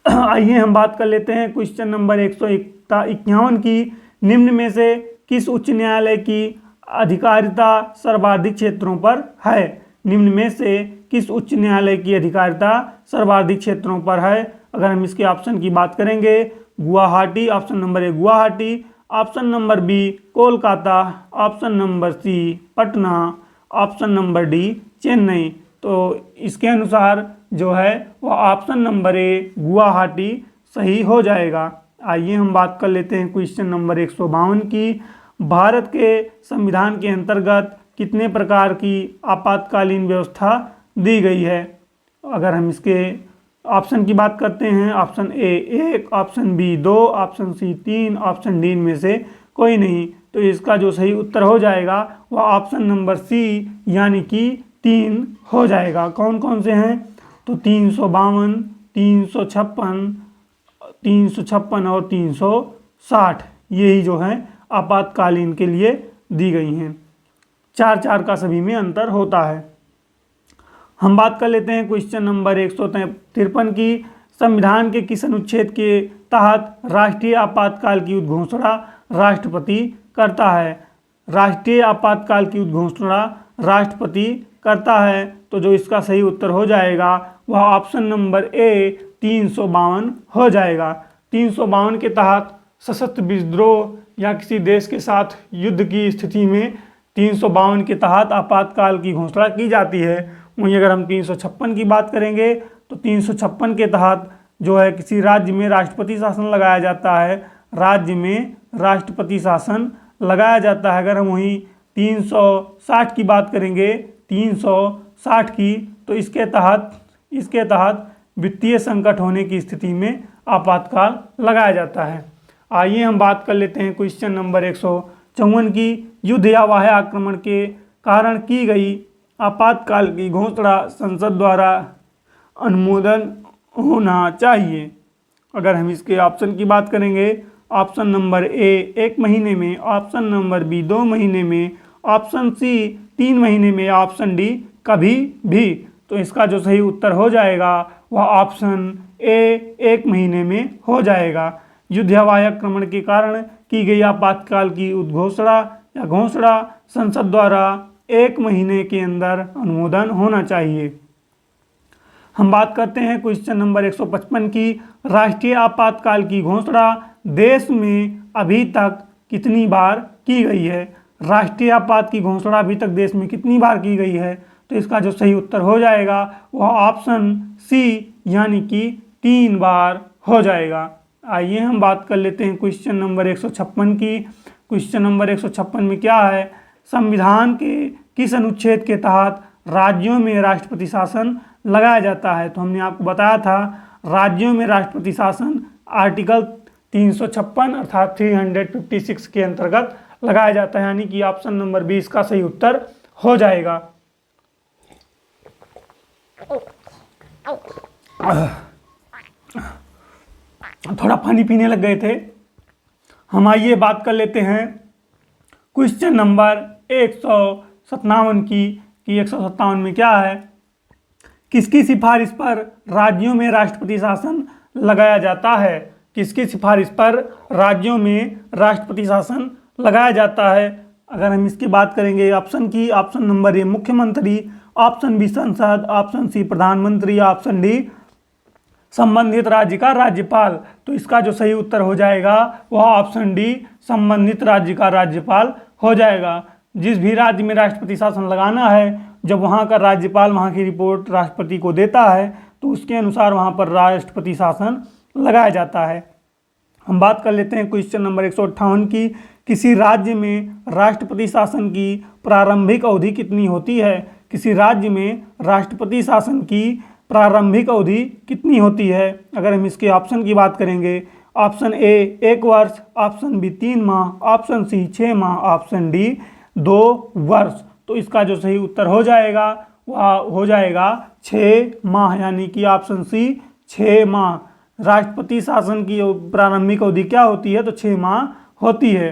आइए हम बात कर लेते हैं क्वेश्चन नंबर 151 की। निम्न में से किस उच्च न्यायालय की अधिकारिता सर्वाधिक क्षेत्रों पर है? निम्न में से किस उच्च न्यायालय की अधिकारिता सर्वाधिक क्षेत्रों पर है? अगर हम इसके ऑप्शन की बात करेंगे, Guwahati, option number A Guwahati, option number B Kolkata, option number C Patna, option number D Chennai. तो इसके अनुसार जो है वह ऑप्शन नंबर ए गुवाहाटी सही हो जाएगा। आइए हम बात कर लेते हैं क्वेश्चन नंबर 152 की। भारत के संविधान के अंतर्गत कितने प्रकार की आपातकालीन व्यवस्था दी गई है? अगर हम इसके ऑप्शन की बात करते हैं, option A 1, option B 2, option C 3, option D में से कोई नहीं। तो इसका जो सही उत्तर हो जाएगा वह ऑप्शन नंबर सी यानी कि 3 हो जाएगा। कौन कौन से हैं? तो 352, 356, 356 और 360 यही जो है आपातकालीन के लिए दी गई हैं। 4 का सभी में अंतर होता है। हम बात कर लेते हैं क्वेश्चन नंबर 153 की। संविधान के किस अनुच्छेद के तहत राष्ट्रीय आपातकाल की उद्घोषणा राष्ट्रपति करता है? राष्ट्रीय आपातकाल की उद्घोषणा राष्ट्रपति करता है। तो जो इसका सही उत्तर हो जाएगा वह ऑप्शन नंबर ए 352 हो जाएगा। 352 के तहत सशस्त्र विद्रोह या किसी देश के साथ युद्ध की स्थिति में 352 के तहत आपातकाल की घोषणा की जाती है। वहीं अगर हम 356 की बात करेंगे तो 356 के तहत जो है किसी राज्य में राष्ट्रपति शासन लगाया जाता है। राज्य में राष्ट्रपति शासन लगाया जाता है। अगर हम वहीं 360 की बात करेंगे, 360 की, तो इसके तहत वित्तीय संकट होने की स्थिति में आपातकाल लगाया जाता है। आइए हम बात कर लेते हैं क्वेश्चन नंबर 154 की। युद्ध या बाह्य आक्रमण के कारण की गई आपातकाल की घोषणा संसद द्वारा अनुमोदन होना चाहिए। अगर हम इसके ऑप्शन की बात करेंगे, ऑप्शन नंबर ए 1 महीने में, ऑप्शन नंबर बी 2 महीने में, ऑप्शन सी 3 महीने में, ऑप्शन डी कभी भी, तो इसका जो सही उत्तर हो जाएगा वह ऑप्शन ए 1 महीने में हो जाएगा। युद्ध या वायु आक्रमण के कारण की गई आपातकाल की उद्घोषणा या घोषणा संसद द्वारा 1 महीने के अंदर अनुमोदन होना चाहिए। हम बात करते हैं क्वेश्चन नंबर 155 की। राष्ट्रीय आपातकाल की घोषणा देश में अभी तक कितनी बार की गई है? राष्ट्रीय आपात की घोषणा अभी तक देश में कितनी बार की गई है? तो इसका जो सही उत्तर हो जाएगा वह ऑप्शन सी यानी कि 3 बार हो जाएगा। आइए हम बात कर लेते हैं क्वेश्चन नंबर 156 की। क्वेश्चन नंबर 156 में क्या है? संविधान के किस अनुच्छेद के तहत राज्यों में राष्ट्रपति शासन लगाया जाता है? तो हमने आपको बताया था राज्यों में राष्ट्रपति शासन आर्टिकल 356 अर्थात 356 के अंतर्गत लगाया जाता है, यानी कि ऑप्शन नंबर 20 का सही उत्तर हो जाएगा। थोड़ा पानी पीने लग गए थे। हम आइए बात कर लेते हैं क्वेश्चन नंबर 157 की कि 157 में क्या है? किसकी सिफारिश पर राज्यों में राष्ट्रपति शासन लगाया जाता है? किसकी सिफारिश पर राज्यों में राष्ट्रपति शासन लगाया जाता है? अगर हम इसकी बात करेंगे ऑप्शन की, ऑप्शन नंबर ए मुख्यमंत्री, ऑप्शन बी संसद, ऑप्शन सी प्रधानमंत्री, ऑप्शन डी संबंधित राज्य का राज्यपाल, तो इसका जो सही उत्तर हो जाएगा वह ऑप्शन डी संबंधित राज्य का राज्यपाल हो जाएगा। जिस भी राज्य में राष्ट्रपति शासन लगाना है, जब वहाँ का राज्यपाल वहाँ की रिपोर्ट राष्ट्रपति को देता है तो उसके अनुसार वहाँ पर राष्ट्रपति शासन लगाया जाता है। हम बात कर लेते हैं क्वेश्चन नंबर 158 की। किसी राज्य में राष्ट्रपति शासन की प्रारंभिक अवधि कितनी होती है? किसी राज्य में राष्ट्रपति शासन की प्रारंभिक अवधि कितनी होती है? अगर हम इसके ऑप्शन की बात करेंगे, ऑप्शन ए 1 वर्ष, ऑप्शन बी 3 माह, ऑप्शन सी 6 माह, ऑप्शन डी 2 वर्ष, तो इसका जो सही उत्तर हो जाएगा वह हो जाएगा 6 माह, यानी कि ऑप्शन सी 6 माह। राष्ट्रपति शासन की प्रारंभिक अवधि क्या होती है? तो 6 माह होती है।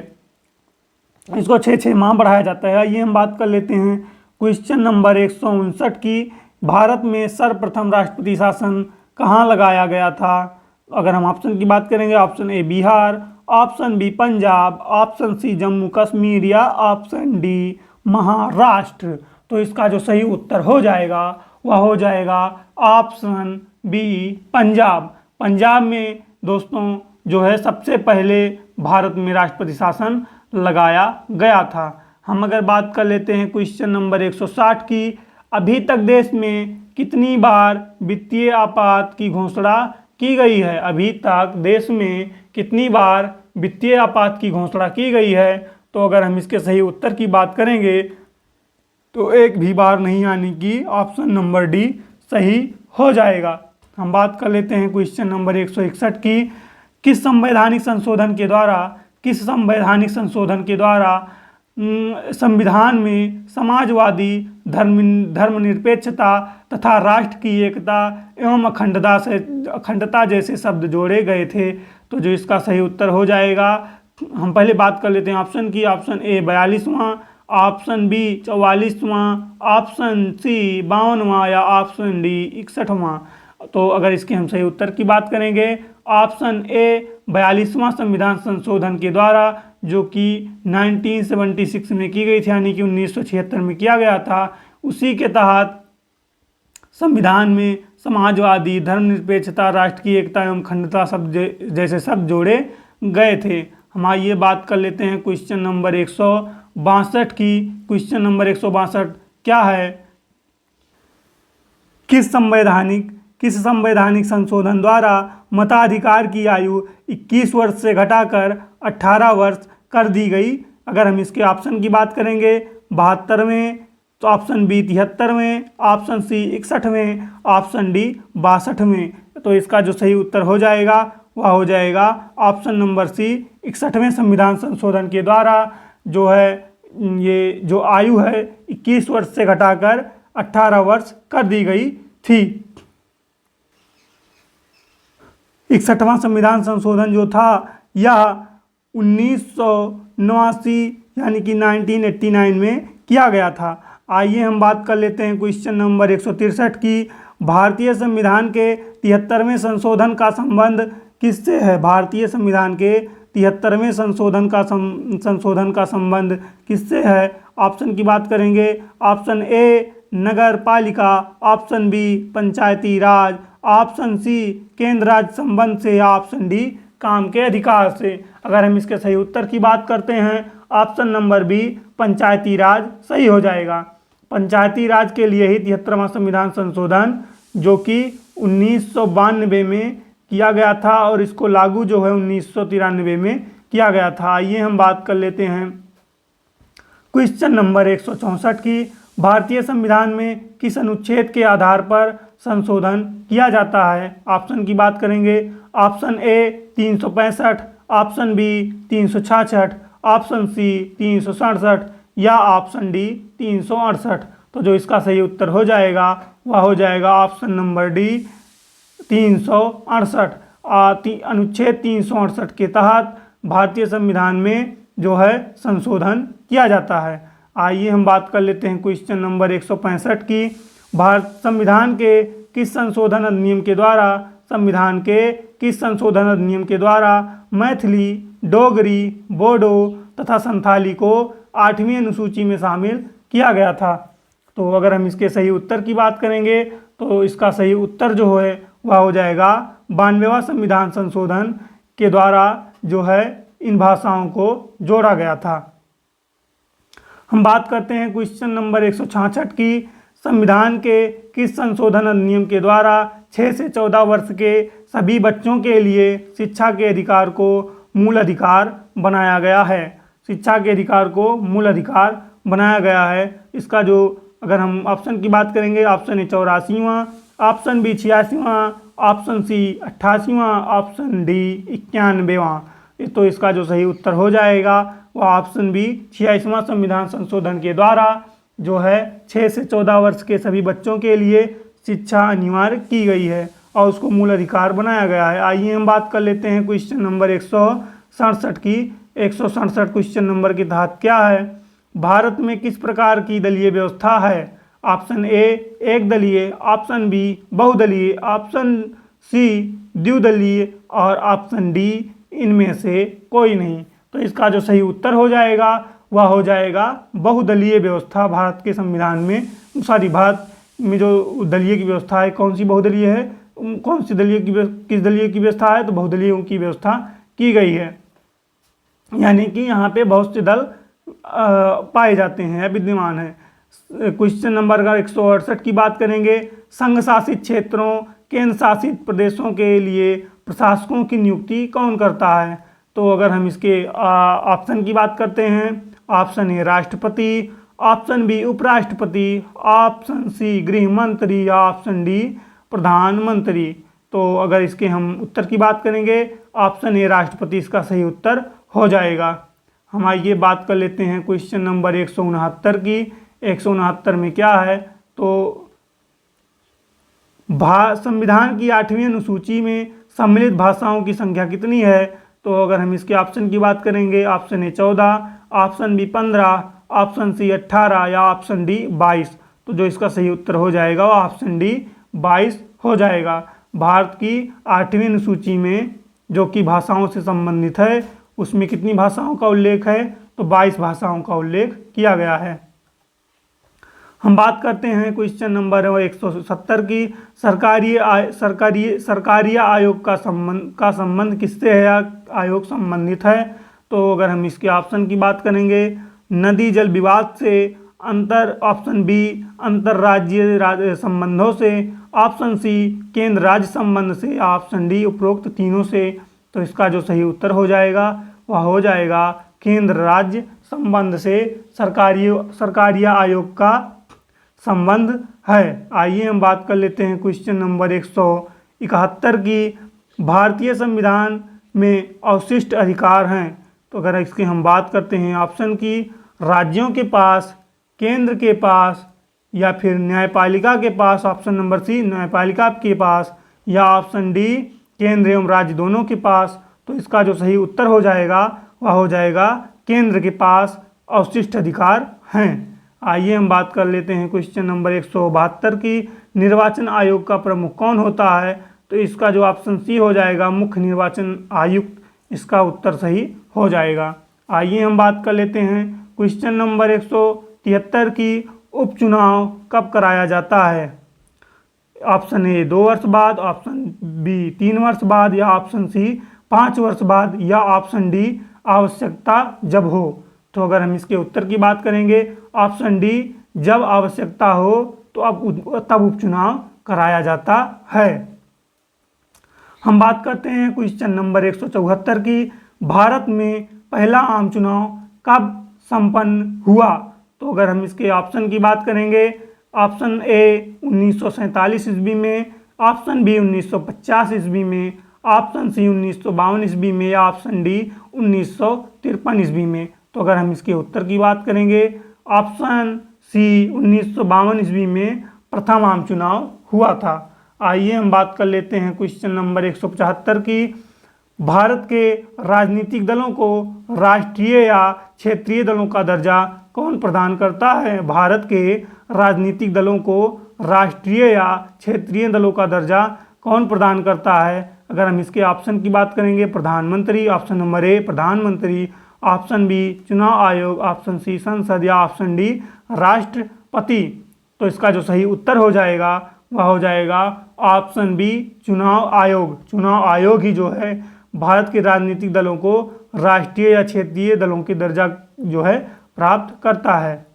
इसको 6 माह बढ़ाया जाता है। ये हम बात कर लेते हैं क्वेश्चन नंबर 159 की। भारत में सर्वप्रथम राष्ट्रपति शासन कहाँ लगाया गया था? अगर हम ऑप्शन की बात करेंगे, option A Bihar, option B Punjab, option C Jammu Kashmir या ऑप्शन डी महाराष्ट्र, तो इसका जो सही उत्तर हो जाएगा वह हो जाएगा ऑप्शन बी पंजाब। पंजाब में दोस्तों जो है सबसे पहले भारत में राष्ट्रपति शासन लगाया गया था। हम अगर बात कर लेते हैं क्वेश्चन नंबर 160 की। अभी तक देश में कितनी बार वित्तीय आपात की घोषणा की गई है? अभी तक देश में कितनी बार वित्तीय आपात की घोषणा की गई है? तो अगर हम इसके सही उत्तर की बात करेंगे तो एक भी बार नहीं, यानी कि ऑप्शन नंबर डी सही हो जाएगा। हम बात कर लेते हैं क्वेश्चन नंबर 161 की। किस संवैधानिक संशोधन के द्वारा संविधान में समाजवादी, धर्मनिरपेक्षता तथा राष्ट्र की एकता एवं अखंडता जैसे शब्द जोड़े गए थे? तो जो इसका सही उत्तर हो जाएगा, हम पहले बात कर लेते हैं ऑप्शन की। ऑप्शन ए 42वां, ऑप्शन बी 44वां, ऑप्शन सी 52वां या ऑप्शन डी 61वां। तो अगर इसके हम सही उत्तर की बात करेंगे, ऑप्शन ए 42वां संविधान संशोधन के द्वारा, जो कि 1976 में की गई थी, यानी कि 1976 में किया गया था, उसी के तहत संविधान में समाजवादी, धर्मनिरपेक्षता, राष्ट्र की एकता एवं अखंडता शब्द जैसे शब्द जोड़े गए थे। हम आइए बात कर लेते हैं क्वेश्चन नंबर 162 की। क्वेश्चन नंबर 162 क्या है? किस संवैधानिक संशोधन द्वारा मताधिकार की आयु 21 वर्ष से घटाकर 18 वर्ष कर दी गई? अगर हम इसके ऑप्शन की बात करेंगे, 72वें, तो ऑप्शन बी 73वें, ऑप्शन सी 61वें, ऑप्शन डी 62वें, तो इसका जो सही उत्तर हो जाएगा वह हो जाएगा ऑप्शन नंबर सी 61वें संविधान संशोधन के द्वारा जो है ये जो आयु है 21 वर्ष से घटाकर 18 वर्ष कर दी गई थी। 61वां संविधान संशोधन जो था यह 1989 यानी कि 1989 में किया गया था। आइए हम बात कर लेते हैं क्वेश्चन नंबर 163 की। भारतीय संविधान के 73वें संशोधन का संबंध किससे है? भारतीय संविधान के 73वें संशोधन का संबंध किससे है? ऑप्शन की बात करेंगे। ऑप्शन ए नगर पालिका, ऑप्शन बी पंचायती राज, ऑप्शन सी केंद्र राज्य संबंध से, या ऑप्शन डी काम के अधिकार से। अगर हम इसके सही उत्तर की बात करते हैं, ऑप्शन नंबर बी पंचायती राज सही हो जाएगा। पंचायती राज के लिए ही 73वां संविधान संशोधन जो कि 1992 में किया गया था और इसको लागू जो है 1993 में किया गया था। आइए हम बात कर लेते हैं क्वेश्चन नंबर 164 की। भारतीय संविधान में किस अनुच्छेद के आधार पर संशोधन किया जाता है? ऑप्शन की बात करेंगे। Option A 365, option B 366, option C 367 या ऑप्शन डी 368। तो जो इसका सही उत्तर हो जाएगा वह हो जाएगा ऑप्शन नंबर डी 368। अनुच्छेद 368 के तहत भारतीय संविधान में जो है संशोधन किया जाता है। आइए हम बात कर लेते हैं क्वेश्चन नंबर 165 की। भारत संविधान के किस संशोधन अधिनियम के द्वारा मैथिली, डोगरी, बोडो तथा संथाली को 8वीं अनुसूची में शामिल किया गया था? तो अगर हम इसके सही उत्तर की बात करेंगे तो इसका सही उत्तर जो है वह हो जाएगा 92वां संविधान संशोधन के द्वारा जो है इन भाषाओं को जोड़ा गया था। हम बात करते हैं क्वेश्चन नंबर 166 की। संविधान के किस संशोधन अधिनियम के द्वारा 6 से 14 वर्ष के सभी बच्चों के लिए शिक्षा के अधिकार को मूल अधिकार बनाया गया है? शिक्षा के अधिकार को मूल अधिकार बनाया गया है। इसका जो अगर हम ऑप्शन की बात करेंगे, ऑप्शन ए 84वां, ऑप्शन बी 86वां, ऑप्शन सी 88वां, ऑप्शन डी 91वां। तो इसका जो सही उत्तर हो जाएगा वह ऑप्शन बी 86वां संविधान संशोधन के द्वारा जो है 6 से 14 वर्ष के सभी बच्चों के लिए शिक्षा अनिवार्य की गई है और उसको मूल अधिकार बनाया गया है। आइए हम बात कर लेते हैं क्वेश्चन नंबर 167 की। 167 क्वेश्चन नंबर के तहत क्या है? भारत में किस प्रकार की दलीय व्यवस्था है? ऑप्शन ए एक दलीय, ऑप्शन बी बहुदलीय, ऑप्शन सी द्विदलीय और ऑप्शन डी इनमें से कोई नहीं। तो इसका जो सही उत्तर हो जाएगा वह हो जाएगा बहुदलीय व्यवस्था। भारत के संविधान में भारत में जो दलीय की व्यवस्था है, कौन सी बहुदलीय है, कौन सी दलीय की किस दलीय की व्यवस्था है? तो बहुदलीय की व्यवस्था की गई है, यानी कि यहाँ पे बहुत से दल पाए जाते हैं, विद्यमान है। क्वेश्चन नंबर 168 की बात करेंगे। संघ शासित क्षेत्रों, केंद्र शासित प्रदेशों के लिए प्रशासकों की नियुक्ति कौन करता है? तो अगर हम इसके ऑप्शन की बात करते हैं, ऑप्शन ए राष्ट्रपति, ऑप्शन बी उपराष्ट्रपति, ऑप्शन सी गृह मंत्री या ऑप्शन डी प्रधानमंत्री। तो अगर इसके हम उत्तर की बात करेंगे, ऑप्शन ए राष्ट्रपति इसका सही उत्तर हो जाएगा। हम आइए बात कर लेते हैं क्वेश्चन नंबर 169 की। 169 में क्या है? तो संविधान की 8वीं अनुसूची में सम्मिलित भाषाओं की संख्या कितनी है? तो अगर हम इसके ऑप्शन की बात करेंगे, option A 14, option B 15, option C 18 या ऑप्शन डी 22। तो जो इसका सही उत्तर हो जाएगा वो ऑप्शन डी 22 हो जाएगा। भारत की 8वीं अनुसूची में जो कि भाषाओं से संबंधित है उसमें कितनी भाषाओं का उल्लेख है? तो 22 भाषाओं का उल्लेख किया गया है। हम बात करते हैं क्वेश्चन नंबर 170 की। सरकारी आयोग का संबंध किससे है? आयोग संबंधित है। तो अगर हम इसके ऑप्शन की बात करेंगे, नदी जल विवाद से, ऑप्शन बी अंतर्राज्यीय संबंधों से, ऑप्शन सी केंद्र राज्य संबंध से, ऑप्शन डी उपरोक्त तीनों से। तो इसका जो सही उत्तर हो जाएगा वह हो जाएगा केंद्र राज्य संबंध से सरकारी आयोग का संबंध है। आइए हम बात कर लेते हैं क्वेश्चन नंबर 171 की। भारतीय संविधान में अवशिष्ट अधिकार हैं। तो अगर इसकी हम बात करते हैं ऑप्शन की, राज्यों के पास, केंद्र के पास, या फिर न्यायपालिका के पास, ऑप्शन नंबर सी न्यायपालिका के पास, या ऑप्शन डी केंद्र एवं राज्य दोनों के पास। तो इसका जो सही उत्तर हो जाएगा वह हो जाएगा केंद्र के पास अवशिष्ट अधिकार हैं। आइए हम बात कर लेते हैं क्वेश्चन नंबर 172 की। निर्वाचन आयोग का प्रमुख कौन होता है? तो इसका जो ऑप्शन सी हो जाएगा मुख्य निर्वाचन आयुक्त, इसका उत्तर सही हो जाएगा। आइए हम बात कर लेते हैं क्वेश्चन नंबर 173 की। उपचुनाव कब कराया जाता है? ऑप्शन ए 2 वर्ष बाद, ऑप्शन बी 3 वर्ष बाद, या ऑप्शन सी 5 वर्ष बाद, या ऑप्शन डी आवश्यकता जब हो। तो अगर हम इसके उत्तर की बात करेंगे, ऑप्शन डी जब आवश्यकता हो तो तब उपचुनाव कराया जाता है। हम बात करते हैं क्वेश्चन नंबर 174 की। भारत में पहला आम चुनाव कब संपन्न हुआ? तो अगर हम इसके ऑप्शन की बात करेंगे, ऑप्शन ए 1947 ईस्वी में, ऑप्शन बी 1950 ईस्वी में, ऑप्शन सी 1952 ईस्वी में, या ऑप्शन डी 1953 ईस्वी में। तो अगर हम इसके उत्तर की बात करेंगे, ऑप्शन सी 1952 ईस्वी में प्रथम आम चुनाव हुआ था। आइए हम बात कर लेते हैं क्वेश्चन नंबर 175 की। भारत के राजनीतिक दलों को राष्ट्रीय या क्षेत्रीय दलों का दर्जा कौन प्रदान करता है? भारत के राजनीतिक दलों को राष्ट्रीय या क्षेत्रीय दलों का दर्जा कौन प्रदान करता है? अगर हम इसके ऑप्शन की बात करेंगे, प्रधानमंत्री, ऑप्शन नंबर ए प्रधानमंत्री, ऑप्शन बी चुनाव आयोग, ऑप्शन सी संसद, या ऑप्शन डी राष्ट्रपति। तो इसका जो सही उत्तर हो जाएगा वह हो जाएगा ऑप्शन बी चुनाव आयोग। चुनाव आयोग ही जो है भारत के राजनीतिक दलों को राष्ट्रीय या क्षेत्रीय दलों के दर्जा जो है प्राप्त करता है।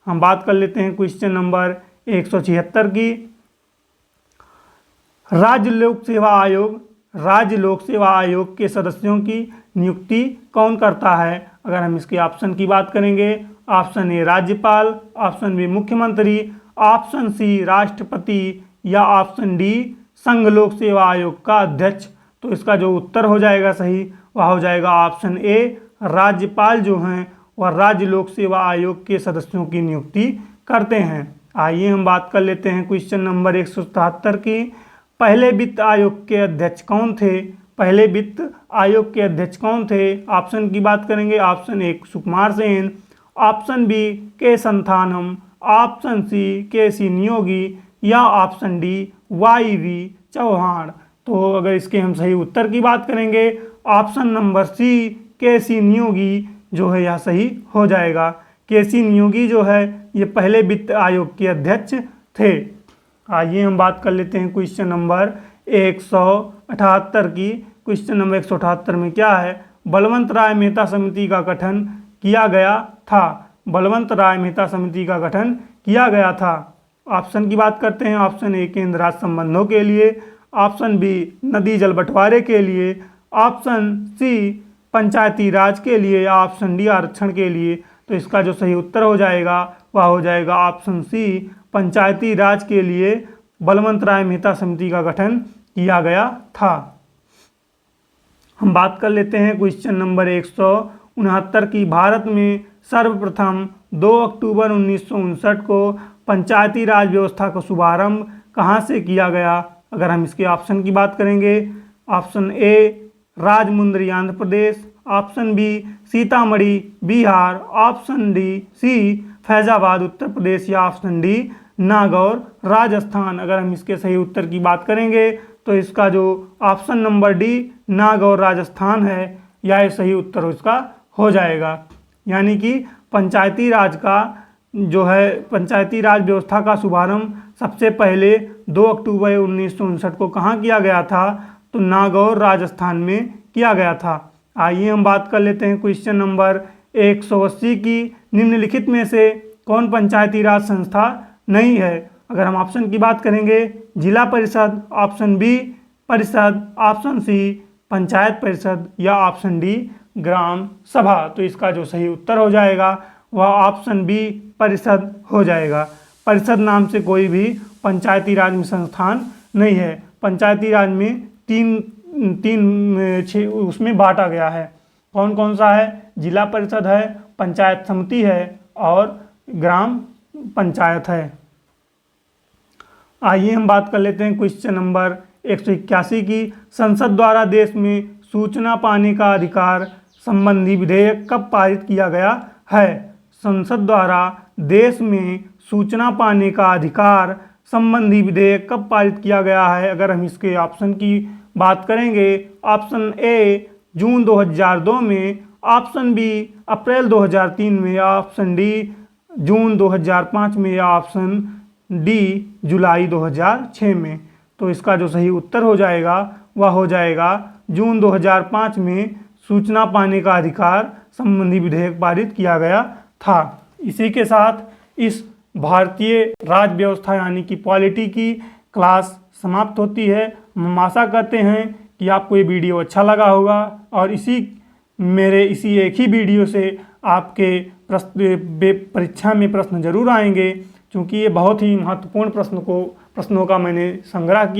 हम बात कर लेते हैं क्वेश्चन नंबर 176 की। राज्य लोक सेवा आयोग के सदस्यों की नियुक्ति कौन करता है? अगर हम इसके ऑप्शन की बात करेंगे, ऑप्शन ए राज्यपाल, ऑप्शन बी मुख्यमंत्री, ऑप्शन सी राष्ट्रपति, या ऑप्शन डी संघ लोक सेवा आयोग का अध्यक्ष। तो इसका जो उत्तर हो जाएगा सही वह हो जाएगा ऑप्शन ए राज्यपाल जो हैं वह राज्य लोक सेवा आयोग के सदस्यों की नियुक्ति करते हैं। आइए हम बात कर लेते हैं क्वेश्चन नंबर 177 की। पहले वित्त आयोग के अध्यक्ष कौन थे? पहले वित्त आयोग के अध्यक्ष कौन थे? ऑप्शन की बात करेंगे, option A Sukumar Sen, option B K Santhanam, option C के सी नियोगी, या ऑप्शन डी YV चौहान। तो अगर इसके हम सही उत्तर की बात करेंगे, ऑप्शन नंबर सी के सी नियोगी जो है यह सही हो जाएगा। के सी नियोगी जो है ये पहले वित्त आयोग के अध्यक्ष थे। आइए हम बात कर लेते हैं क्वेश्चन नंबर 178 की। क्वेश्चन नंबर 178 में क्या है? बलवंत राय मेहता समिति का गठन किया गया था। बलवंत राय मेहता समिति का गठन किया गया था। ऑप्शन की बात करते हैं, ऑप्शन ए केंद्र राज्य संबंधों के लिए, ऑप्शन बी नदी जल बंटवारे के लिए, ऑप्शन सी पंचायती राज के लिए, या ऑप्शन डी आरक्षण के लिए। तो इसका जो सही उत्तर हो जाएगा वह हो जाएगा ऑप्शन सी पंचायती राज के लिए बलवंत राय मेहता समिति का गठन किया गया था। हम बात कर लेते हैं क्वेश्चन नंबर 169 की। भारत में सर्वप्रथम 2 अक्टूबर 1959 को पंचायती राज व्यवस्था का शुभारंभ कहाँ से किया गया? अगर हम इसके ऑप्शन की बात करेंगे, option A Rajahmundry Andhra Pradesh, option B Sitamarhi Bihar, option D C Faizabad Uttar Pradesh, या ऑप्शन डी नागौर राजस्थान। अगर हम इसके सही उत्तर की बात करेंगे तो इसका जो option number D Nagaur Rajasthan है यह सही उत्तर इसका हो जाएगा। यानी कि पंचायती राज का जो है पंचायती राज व्यवस्था का शुभारंभ सबसे पहले 2 अक्टूबर 1959 को कहाँ किया गया था? तो नागौर राजस्थान में किया गया था। आइए हम बात कर लेते हैं क्वेश्चन नंबर 180 की। निम्नलिखित में से कौन पंचायती राज संस्था नहीं है? अगर हम ऑप्शन की बात करेंगे, जिला परिषद, ऑप्शन बी परिषद, ऑप्शन सी पंचायत परिषद, या ऑप्शन डी ग्राम सभा। तो इसका जो सही उत्तर हो जाएगा वह ऑप्शन बी परिषद हो जाएगा। परिषद नाम से कोई भी पंचायती राज में संस्थान नहीं है। पंचायती राज में तीन उसमें बांटा गया है। कौन कौन सा है? जिला परिषद है, पंचायत समिति है और ग्राम पंचायत है। आइए हम बात कर लेते हैं क्वेश्चन नंबर 181 की। संसद द्वारा देश में सूचना पाने का अधिकार संबंधी विधेयक कब पारित किया गया है? संसद द्वारा देश में सूचना पाने का अधिकार संबंधी विधेयक कब पारित किया गया है? अगर हम इसके ऑप्शन की बात करेंगे, ऑप्शन ए जून 2002 में, ऑप्शन बी अप्रैल 2003 में, ऑप्शन डी जून 2005 में या ऑप्शन डी जुलाई 2006 में। तो इसका जो सही उत्तर हो जाएगा वह हो जाएगा जून 2005 में सूचना पाने का अधिकार संबंधी विधेयक पारित किया गया था। इसी के साथ इस भारतीय राज्य व्यवस्था यानी कि पॉलिटी की क्लास समाप्त होती है। हम आशा करते हैं कि आपको ये वीडियो अच्छा लगा होगा और इसी एक ही वीडियो से आपके परीक्षा में प्रश्न जरूर आएंगे, क्योंकि ये बहुत ही महत्वपूर्ण प्रश्नों का मैंने संग्रह किया।